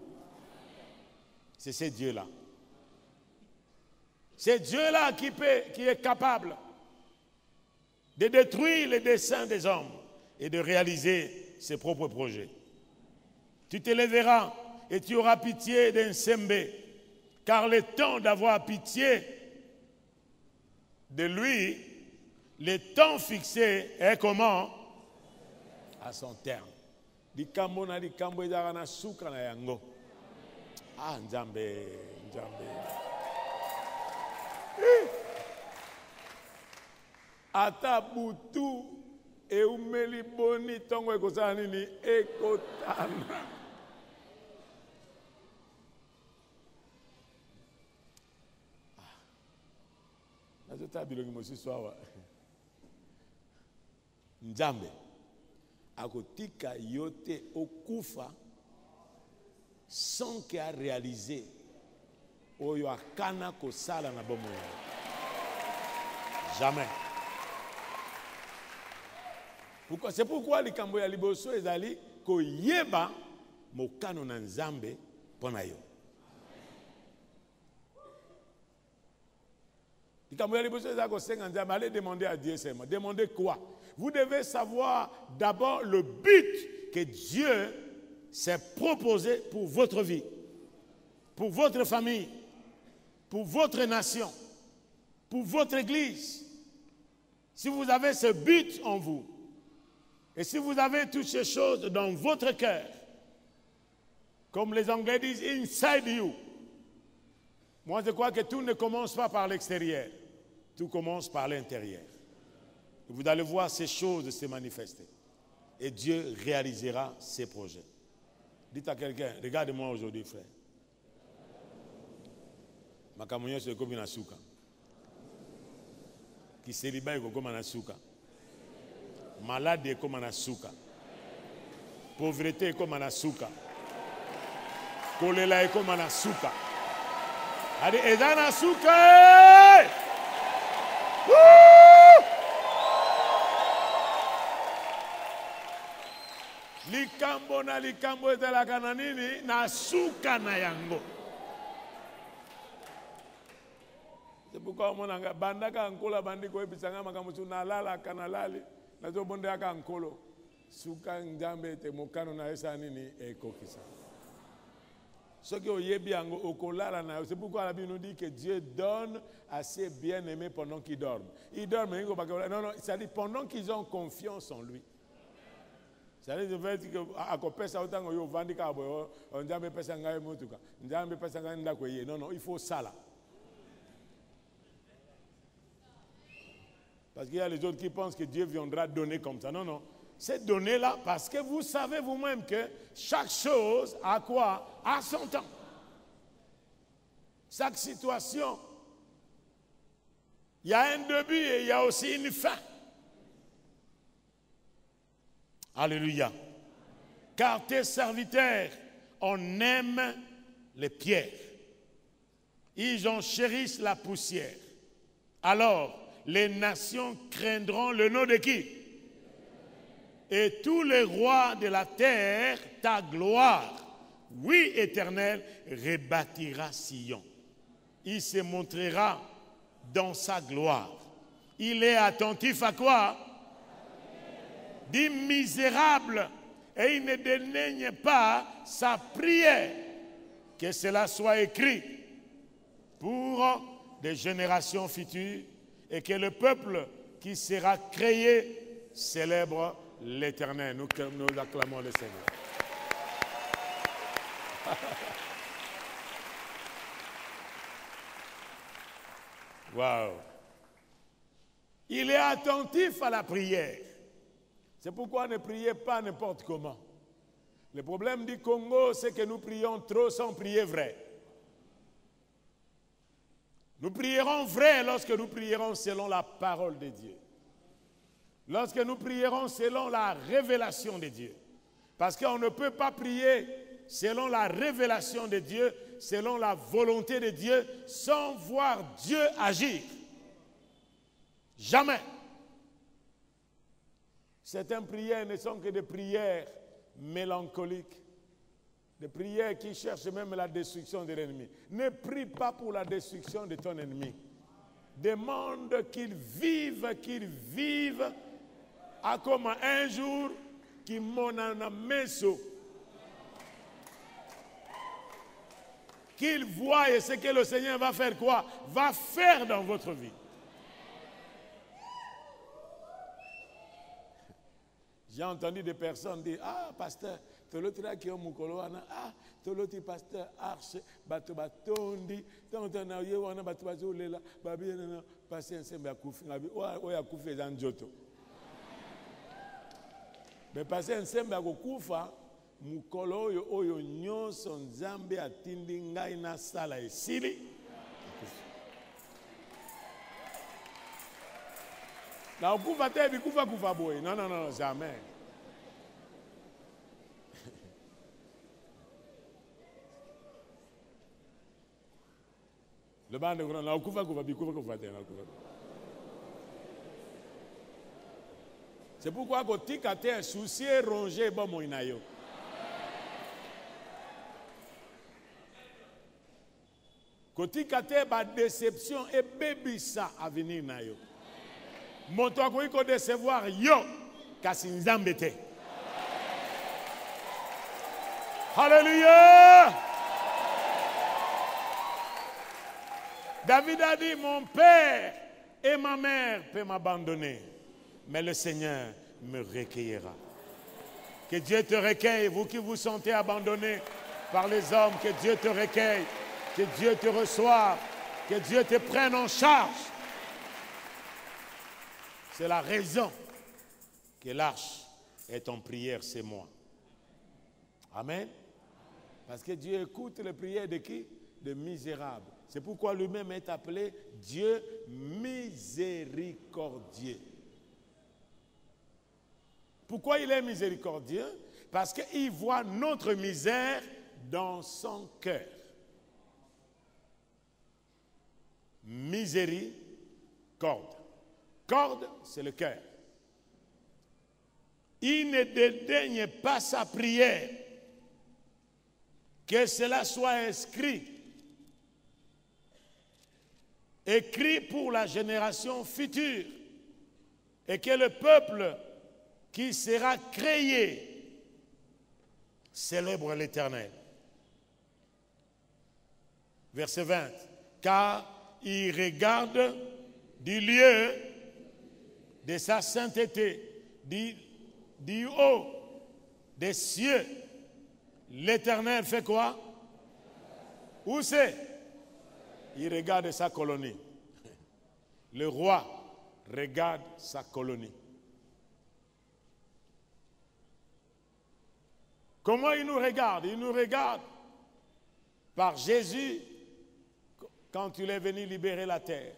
C'est ce Dieu-là. C'est Dieu-là qui est capable de détruire les desseins des hommes et de réaliser ses propres projets. Tu t'élèveras et tu auras pitié d'un Sembe, car le temps d'avoir pitié de lui, le temps fixé est comment? À son terme. Likambo na likambo ezaka na suka na yango. Ah, Nzambe, Nzambe. Ata butu eumeli boni tongo ekosala nini ekotana. Nazota bilongi mosusu awa. Nzambe akotika yote okufa sans qu'il a réalisé oyo akana kosala na bomo. Jamais. C'est pourquoi likambo ya liboso ezali koyeba mokano na Nzambe pona yo. Allez demander à Dieu seulement. Demandez quoi? Vous devez savoir d'abord le but que Dieu s'est proposé pour votre vie, pour votre famille, pour votre nation, pour votre église. Si vous avez ce but en vous, et si vous avez toutes ces choses dans votre cœur, comme les Anglais disent, inside you. Moi, je crois que tout ne commence pas par l'extérieur. Tout commence par l'intérieur. Vous allez voir ces choses se manifester. Et Dieu réalisera ses projets. Dites à quelqu'un, regarde-moi aujourd'hui, frère. Ma camouflage c'est comme une asuka. Qui célibataire comme un asuka. Malade comme un asuka. Pauvreté comme un asuka. Kolela comme un asuka. Allez, et dans la asuka. Likambo na likambo etalaka na nini na suka na yango. C'est pourquoi monanga bandaka nkola bandiko ebisanga makamusu na lala kanalali na zo bonde aka nkolo suka njambe te mokano na esa nini ekokisa. Ce qui oyebi yango okolala na, c'est pourquoi la Bible nous dit que Dieu donne à ses bien-aimés pendant qu'ils dorment. Ils dorment, non, non, c'est-à-dire pendant qu'ils ont confiance en lui. C'est-à-dire que à kopesa autant que yo vandi ka boyo, njambe pesa ngai mutuka, njambe pesa ngai ndako ye. Non non, il faut ça là. Parce qu'il y a les autres qui pensent que Dieu viendra donner comme ça. Non non, c'est donné là parce que vous savez vous-même que chaque chose a quoi? A son temps. Chaque situation, il y a un début et il y a aussi une fin. Alléluia. Car tes serviteurs, on aime les pierres. Ils en chérissent la poussière. Alors, les nations craindront le nom de qui? Et tous les rois de la terre, ta gloire, oui, Éternel, rebâtira Sion. Il se montrera dans sa gloire. Il est attentif à quoi? Dit misérable, et il ne dénaigne pas sa prière. Que cela soit écrit pour des générations futures et que le peuple qui sera créé célèbre l'Éternel. Nous acclamons le Seigneur. Wow. Il est attentif à la prière. C'est pourquoi ne priez pas n'importe comment. Le problème du Congo, c'est que nous prions trop sans prier vrai. Nous prierons vrai lorsque nous prierons selon la parole de Dieu. Lorsque nous prierons selon la révélation de Dieu. Parce qu'on ne peut pas prier selon la révélation de Dieu, selon la volonté de Dieu, sans voir Dieu agir. Jamais. Certaines prières ne sont que des prières mélancoliques, des prières qui cherchent même la destruction de l'ennemi. Ne prie pas pour la destruction de ton ennemi. Demande qu'il vive à comme un jour qui m'en messo. Qu'il voie ce que le Seigneur va faire quoi? Va faire dans votre vie. J'ai entendu des personnes dire, ah, pasteur, tolotira qui est mukoloana, ah, toloti pasteur arche, bato batondi, tantana yewana bato bazolela, babi na pasteur nsembe akufi, ngabi oya kufi ezanjoto. Mais pasteur nsembe akokufa, mukolo oyo oyo nyonso nzambe atindi ngai na sala esili. Na okufa te bikufa kufa boye. Non, non, non, jamais. Le bande de na okufa kufa bikufa kufa te. C'est pourquoi kotika te souci rongé bon moinayo. Kotikate ba déception et baby ça à venir na yo. Moto akoki ko décevoir yo kasi nzambe te. Alléluia. David a dit, mon père et ma mère peuvent m'abandonner, mais le Seigneur me recueillera. Que Dieu te recueille, vous qui vous sentez abandonné par les hommes, que Dieu te recueille, que Dieu te reçoive, que Dieu te prenne en charge. C'est la raison que l'arche est en prière, c'est moi. Amen. Parce que Dieu écoute les prières de qui? De misérables. C'est pourquoi lui-même est appelé Dieu miséricordieux. Pourquoi il est miséricordieux? Parce qu'il voit notre misère dans son cœur. Miséricorde. Corde, c'est le cœur. Il ne dédaigne pas sa prière. Que cela soit écrit pour la génération future, et que le peuple qui sera créé célèbre l'Éternel. Verset 20. Car il regarde du lieu de sa sainteté, du haut des cieux. L'Éternel fait quoi? Où c'est? Il regarde sa colonie. Le roi regarde sa colonie. Comment il nous regarde? Il nous regarde par Jésus quand il est venu libérer la terre.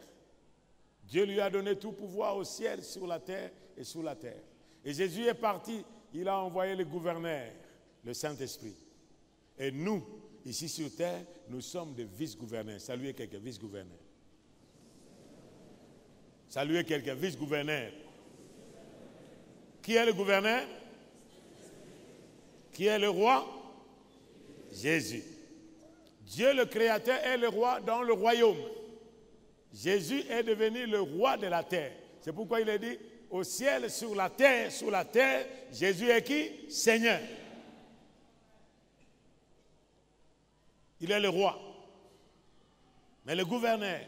Dieu lui a donné tout pouvoir au ciel, sur la terre et sous la terre. Et Jésus est parti, il a envoyé le gouverneur, le Saint-Esprit. Et nous, ici sur terre, nous sommes des vice-gouverneurs. Saluez quelqu'un, vice-gouverneur. Saluez quelqu'un, vice-gouverneur. Qui est le gouverneur? Qui est le roi? Jésus. Dieu le Créateur est le roi dans le royaume. Jésus est devenu le roi de la terre. C'est pourquoi il est dit, au ciel, sur la terre, Jésus est qui? Seigneur. Il est le roi. Mais le gouverneur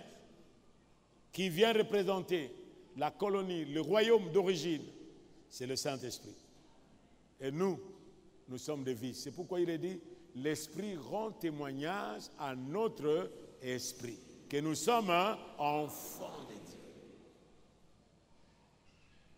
qui vient représenter la colonie, le royaume d'origine, c'est le Saint-Esprit. Et nous sommes des vices. C'est pourquoi il est dit, l'Esprit rend témoignage à notre esprit que nous sommes un enfant de Dieu.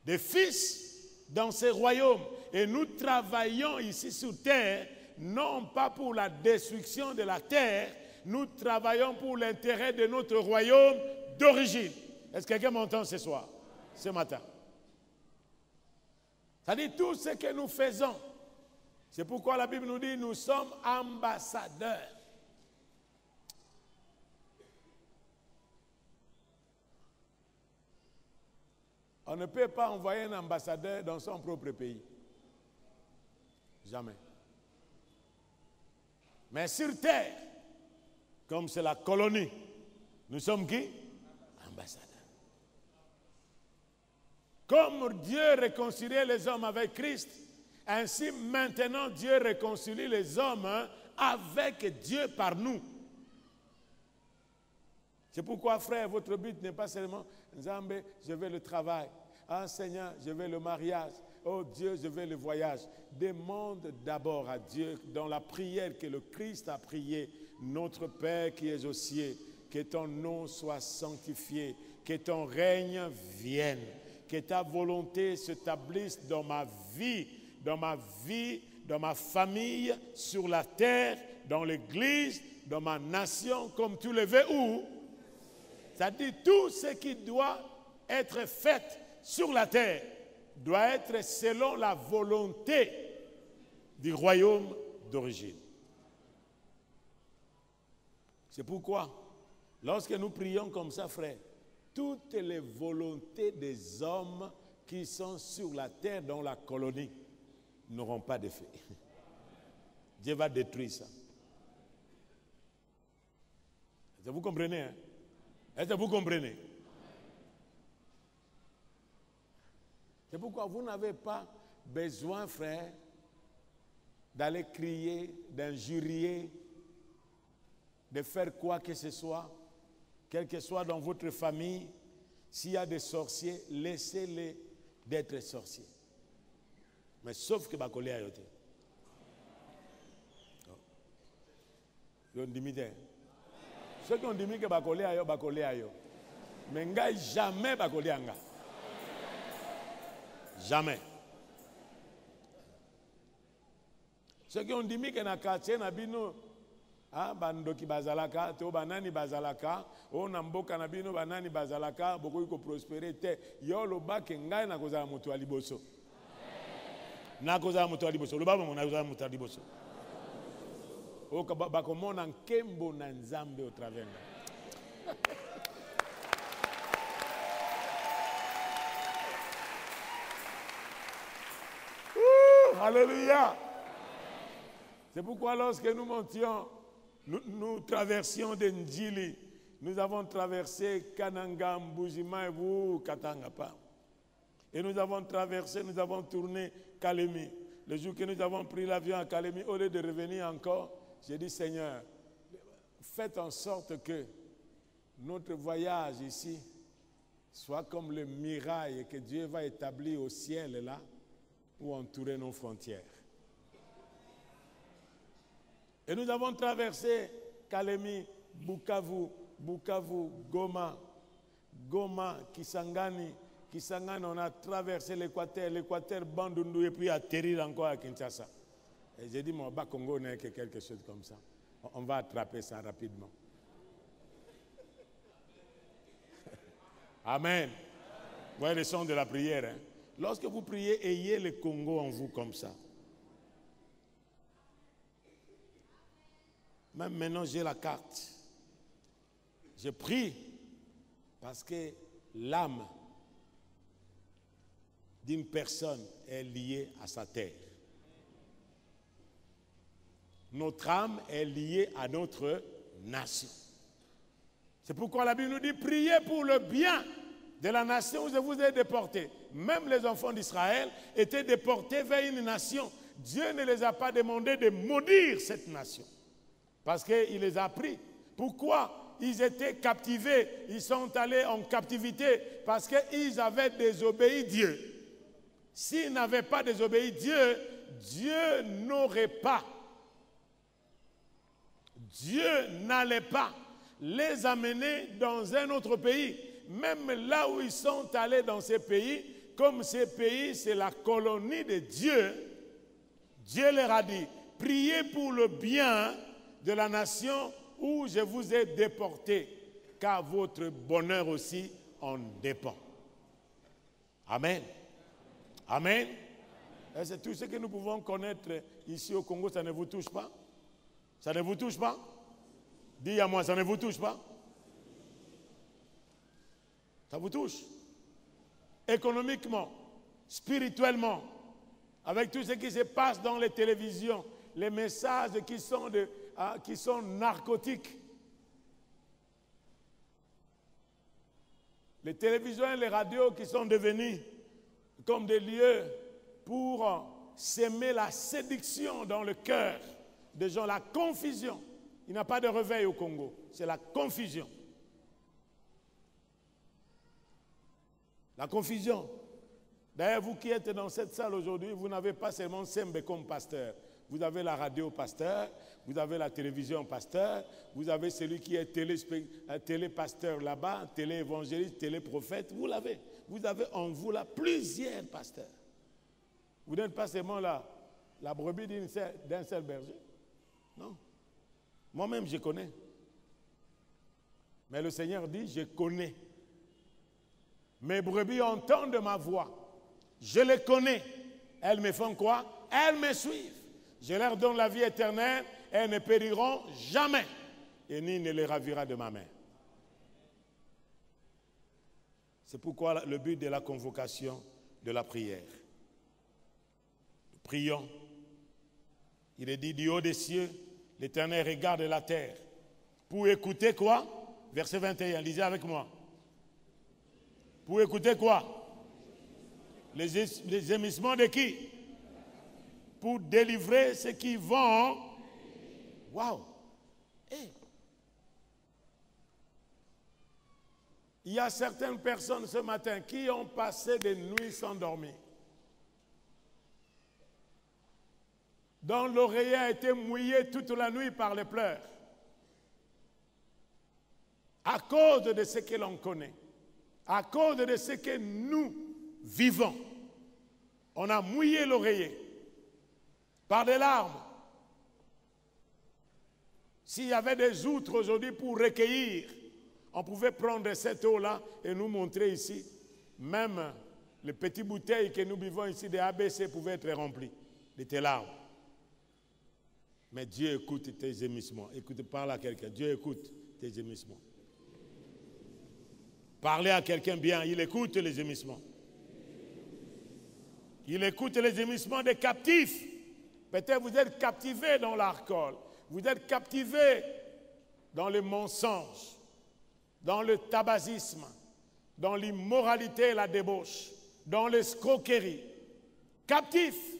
Des fils dans ce royaume. Et nous travaillons ici sur terre, non pas pour la destruction de la terre, nous travaillons pour l'intérêt de notre royaume d'origine. Est-ce que quelqu'un m'entend ce soir, ce matin? C'est-à-dire tout ce que nous faisons. C'est pourquoi la Bible nous dit, nous sommes ambassadeurs. On ne peut pas envoyer un ambassadeur dans son propre pays. Jamais. Mais sur terre, comme c'est la colonie, nous sommes qui? Ambassadeurs. Comme Dieu réconciliait les hommes avec Christ, ainsi maintenant Dieu réconcilie les hommes avec Dieu par nous. C'est pourquoi, frère, votre but n'est pas seulement Nzambe, je veux le travail. Ah Seigneur, je veux le mariage. Oh Dieu, je veux le voyage. Demande d'abord à Dieu, dans la prière que le Christ a prié, notre Père qui es aux cieux, que ton nom soit sanctifié, que ton règne vienne, que ta volonté s'établisse dans ma vie, dans ma famille, sur la terre, dans l'église, dans ma nation, comme tu le veux où? C'est-à-dire tout ce qui doit être fait sur la terre doit être selon la volonté du royaume d'origine. C'est pourquoi, lorsque nous prions comme ça, frère, toutes les volontés des hommes qui sont sur la terre dans la colonie n'auront pas d'effet. Dieu va détruire ça. Est-ce que vous comprenez? Hein? Est-ce que vous comprenez? C'est pourquoi vous n'avez pas besoin, frère, d'aller crier, d'injurier, de faire quoi que ce soit, quel que soit dans votre famille. S'il y a des sorciers, laissez-les d'être sorciers. Mais sauf que Bakolé a été. Ceux qui ont dit que Bakolé a été. Mais jamais Bakolé a été. Jamais. Ceux qui ont dit que na quartier na bino bandoki bazalaka to banani bazalaka o na mboka na bino banani bazalaka bokoki ko prospérer te yo loba ke ngai na kozala moto ya liboso. Na kozala moto ya liboso. Loba mo na kozala moto ya liboso. O ka bakomona nkembo na nzambe au travers. Alléluia. C'est pourquoi lorsque nous montions, nous traversions de Ndjili, nous avons traversé Kananga, Mbujima et vous, Katangapa. Et nous avons traversé, nous avons tourné Kalemi. Le jour que nous avons pris l'avion à Kalemi, au lieu de revenir encore, j'ai dit Seigneur, faites en sorte que notre voyage ici soit comme le mirail que Dieu va établir au ciel là, pour entourer nos frontières. Et nous avons traversé Kalemi, Bukavu, Goma, Kisangani, on a traversé l'Équateur, Bandundu et puis atterrir encore à Kinshasa. Et j'ai dit, mon bas Congo n'est que quelque chose comme ça. On va attraper ça rapidement. Amen. Vous voyez le son de la prière. Hein? Lorsque vous priez, ayez le Congo en vous comme ça. Même maintenant, j'ai la carte. Je prie parce que l'âme d'une personne est liée à sa terre. Notre âme est liée à notre nation. C'est pourquoi la Bible nous dit, priez pour le bien de la nation où je vous ai déportés. Même les enfants d'Israël étaient déportés vers une nation. Dieu ne les a pas demandé de maudire cette nation. Parce qu'il les a pris. Pourquoi ils étaient captivés? Ils sont allés en captivité parce qu'ils avaient désobéi Dieu. S'ils n'avaient pas désobéi Dieu, Dieu n'aurait pas. Dieu n'allait pas les amener dans un autre pays. Même là où ils sont allés dans ces pays, comme ces pays, c'est la colonie de Dieu, Dieu leur a dit, priez pour le bien de la nation où je vous ai déporté, car votre bonheur aussi en dépend. Amen. Amen. Et c'est tout ce que nous pouvons connaître ici au Congo, ça ne vous touche pas? Ça ne vous touche pas? Dis à moi, ça ne vous touche pas? Ça vous touche? Économiquement, spirituellement, avec tout ce qui se passe dans les télévisions, les messages qui sont narcotiques. Les télévisions et les radios qui sont devenus comme des lieux pour s'aimer la séduction dans le cœur des gens, la confusion. Il n'y a pas de réveil au Congo, c'est la confusion. La confusion. D'ailleurs, vous qui êtes dans cette salle aujourd'hui, vous n'avez pas seulement Sembe comme pasteur. Vous avez la radio pasteur, vous avez la télévision pasteur, vous avez celui qui est télé-pasteur là-bas, télé-évangéliste, télé-prophète, vous l'avez. Vous avez en vous là plusieurs pasteurs. Vous n'êtes pas seulement la brebis d'un seul berger. Non. Moi-même, je connais. Mais le Seigneur dit, je connais. Mes brebis entendent ma voix. Je les connais. Elles me font quoi? Elles me suivent. Je leur donne la vie éternelle. Elles ne périront jamais. Et ni ne les ravira de ma main. C'est pourquoi le but de la convocation de la prière. Prions. Il est dit du haut des cieux, l'Éternel regarde la terre Pour écouter quoi? Verset 21, lisez avec moi. Pour écouter quoi? Les gémissements de qui? Pour délivrer ceux qui vont. Waouh! Il y a certaines personnes ce matin qui ont passé des nuits sans dormir, dont l'oreiller a été mouillé toute la nuit par les pleurs, à cause de ce que l'on connaît, à cause de ce que nous vivons. On a mouillé l'oreiller par des larmes. S'il y avait des outres aujourd'hui pour recueillir, on pouvait prendre cette eau-là et nous montrer ici. Même les petites bouteilles que nous buvons ici des ABC pouvaient être remplies de tes larmes. Mais Dieu écoute tes gémissements. Écoute, parle à quelqu'un. Dieu écoute tes gémissements. Parlez à quelqu'un bien, il écoute les gémissements. Il écoute les gémissements des captifs. Peut-être vous êtes captivés dans l'alcool. Vous êtes captivés dans les mensonges, dans le tabagisme, dans l'immoralité et la débauche, dans l'escroquerie. Captifs.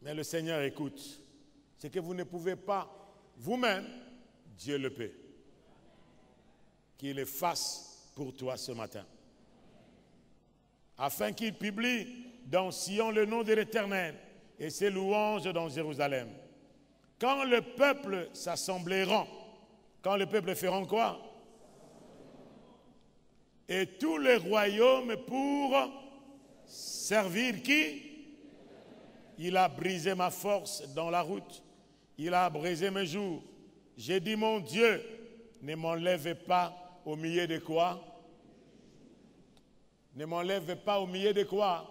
Mais le Seigneur écoute. Ce que vous ne pouvez pas vous-même, Dieu le peut. Qu'il le fasse pour toi ce matin. Afin qu'il publie dans Sion le nom de l'Éternel et ses louanges dans Jérusalem. Quand le peuple s'assemblera, quand le peuple fera quoi? Et tous les royaumes pour servir qui? Il a brisé ma force dans la route. Il a brisé mes jours. J'ai dit, mon Dieu, ne m'enlève pas au milieu de quoi? Ne m'enlève pas au milieu de quoi?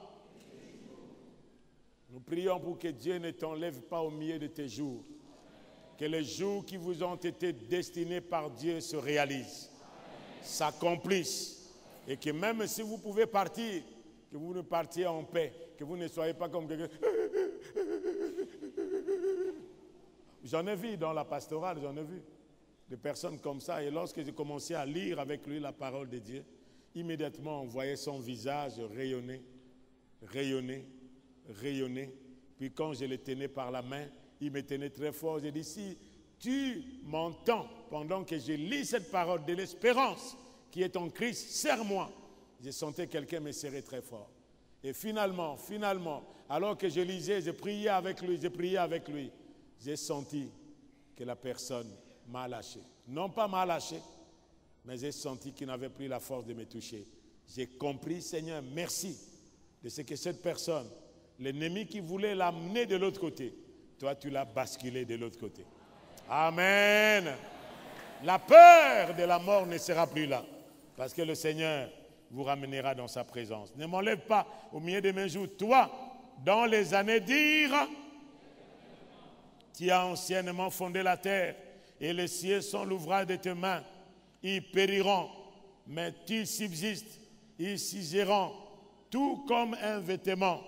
Nous prions pour que Dieu ne t'enlève pas au milieu de tes jours. Que les jours qui vous ont été destinés par Dieu se réalisent, s'accomplissent. Et que même si vous pouvez partir, que vous ne partiez en paix, que vous ne soyez pas comme quelqu'un. J'en ai vu dans la pastorale, j'en ai vu des personnes comme ça. Et lorsque j'ai commencé à lire avec lui la parole de Dieu, immédiatement on voyait son visage rayonner, rayonner, rayonner. Puis quand je le tenais par la main, il me tenait très fort. J'ai dit, si tu m'entends pendant que je lis cette parole de l'espérance qui est en Christ, serre-moi. Je sentais quelqu'un me serrer très fort. Et finalement, alors que je lisais, je priais avec lui, j'ai senti que la personne m'a lâché. Non pas m'a lâché, mais j'ai senti qu'il n'avait plus la force de me toucher. J'ai compris, Seigneur, merci de ce que cette personne, l'ennemi qui voulait l'amener de l'autre côté, toi tu l'as basculé de l'autre côté. Amen. La peur de la mort ne sera plus là, parce que le Seigneur vous ramènera dans sa présence. Ne m'enlève pas au milieu de mes jours. Toi, dans les années d'Ire, tu as anciennement fondé la terre, et les cieux sont l'ouvrage de tes mains. Ils périront, mais tu subsistes. Ils s'useront, tout comme un vêtement.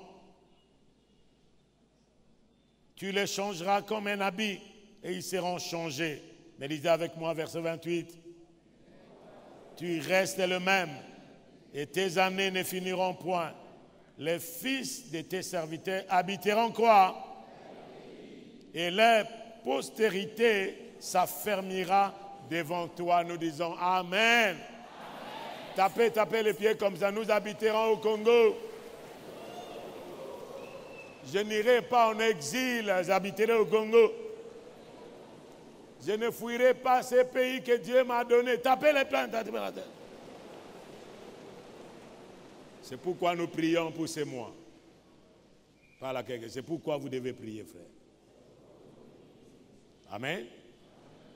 Tu les changeras comme un habit, et ils seront changés. Mais lisez avec moi, verset 28. Tu restes le même, et tes années ne finiront point. Les fils de tes serviteurs habiteront quoi? Et leur postérité s'affermira devant toi. Nous disons Amen. Tapez les pieds comme ça. Nous habiterons au Congo. Je n'irai pas en exil, j'habiterai au Congo. Je ne fuirai pas ces pays que Dieu m'a donnés. Tapez les plaintes, tapez la tête. C'est pourquoi nous prions pour ces mois. Parle à quelqu'un. C'est pourquoi vous devez prier, frère. Amen.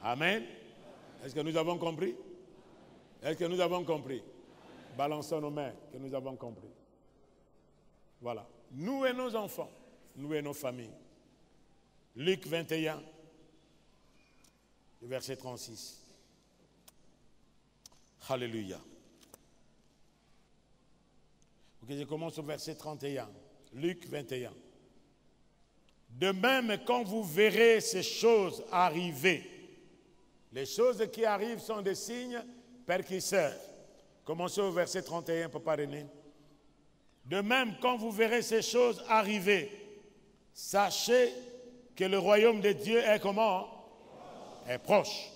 Amen. Est-ce que nous avons compris? Est-ce que nous avons compris? Balançons nos mains, que nous avons compris. Voilà. Nous et nos enfants, nous et nos familles. Luc 21, verset 36. Alléluia. Ok, je commence au verset 31. Luc 21. De même, quand vous verrez ces choses arriver, Les choses qui arrivent sont des signes perquisseurs. Commencez au verset 31, Papa René. De même, quand vous verrez ces choses arriver, sachez que le royaume de Dieu est comment? Est proche.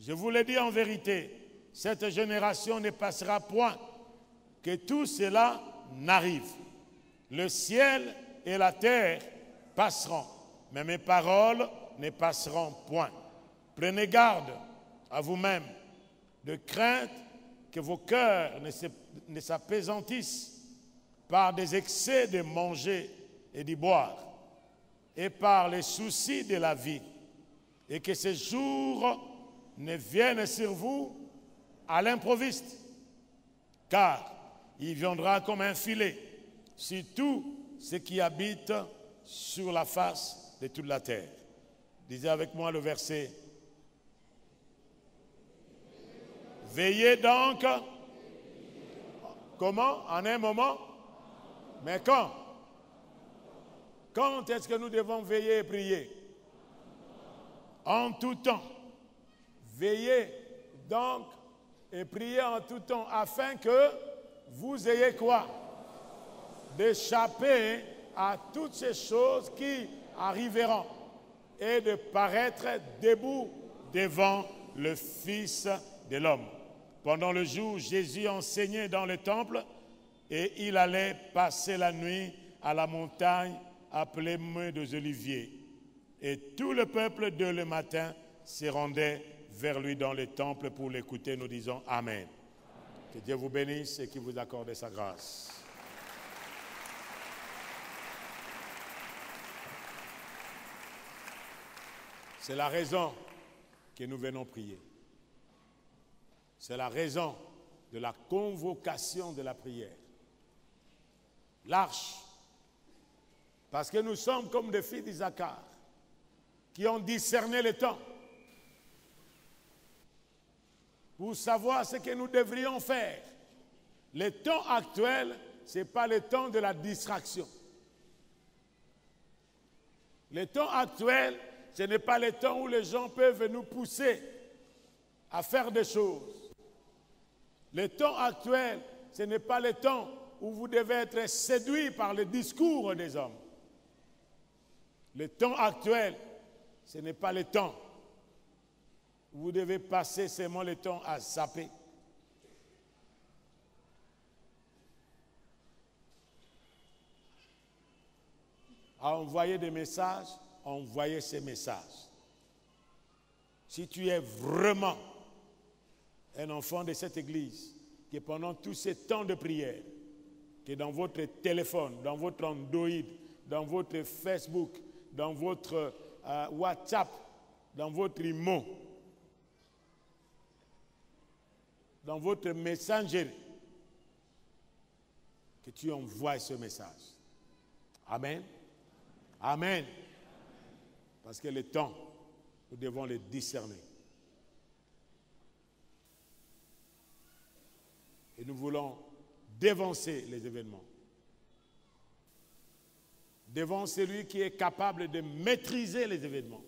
Je vous le dis en vérité, cette génération ne passera point que tout cela n'arrive. Le ciel et la terre passeront, mais mes paroles ne passeront point. Prenez garde à vous-même, de crainte que vos cœurs ne s'apeisantissent par des excès de manger et d'y boire, et par les soucis de la vie, et que ces jours ne viennent sur vous à l'improviste, car il viendra comme un filet sur tout ce qui habite sur la face de toute la terre. Lisez avec moi le verset. Veillez donc. Comment? En un moment? Mais quand? Quand est-ce que nous devons veiller et prier? En tout temps. Veillez donc et priez en tout temps afin que vous ayez quoi? D'échapper à toutes ces choses qui arriveront et de paraître debout devant le Fils de l'homme. Pendant le jour, Jésus enseignait dans le temple et il allait passer la nuit à la montagne appelée Mont des Oliviers. Et tout le peuple, dès le matin, se rendait vers lui dans le temple pour l'écouter. Nous disons Amen. Que Dieu vous bénisse et qu'il vous accorde sa grâce. C'est la raison que nous venons prier. C'est la raison de la convocation de la prière. L'arche. Parce que nous sommes comme des filles d'Isaacar qui ont discerné le temps pour savoir ce que nous devrions faire. Le temps actuel, ce n'est pas le temps de la distraction. Le temps actuel, ce n'est pas le temps où les gens peuvent nous pousser à faire des choses. Le temps actuel, ce n'est pas le temps où vous devez être séduit par le discours des hommes. Le temps actuel, ce n'est pas le temps où vous devez passer seulement le temps à zapper. À envoyer des messages, envoyer ces messages. Si tu es vraiment un enfant de cette église, que pendant tous ces temps de prière, que dans votre téléphone, dans votre Android, dans votre Facebook, dans votre WhatsApp, dans votre IMO, dans votre Messenger, que tu envoies ce message. Amen. Amen. Parce que le temps, nous devons le discerner. Et nous voulons dévancer les événements. Devant celui qui est capable de maîtriser les événements.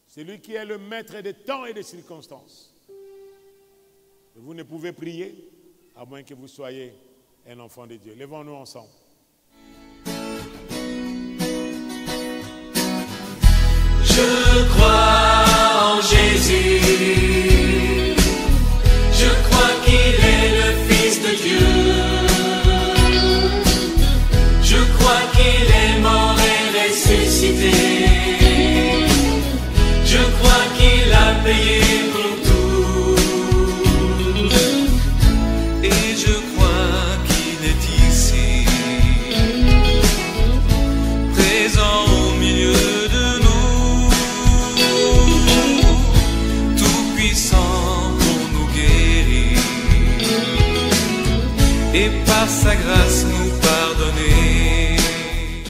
Celui qui est le maître des temps et des circonstances. Et vous ne pouvez prier à moins que vous soyez un enfant de Dieu. Levons-nous ensemble. Je crois en Jésus. Je crois qu'il est le Fils de Dieu. Je crois qu'il est mort et ressuscité. Je crois qu'il a payé pour tout. Et je crois qu'il est ici, présent au milieu de nous, tout puissant pour nous guérir. Et par sa grâce nous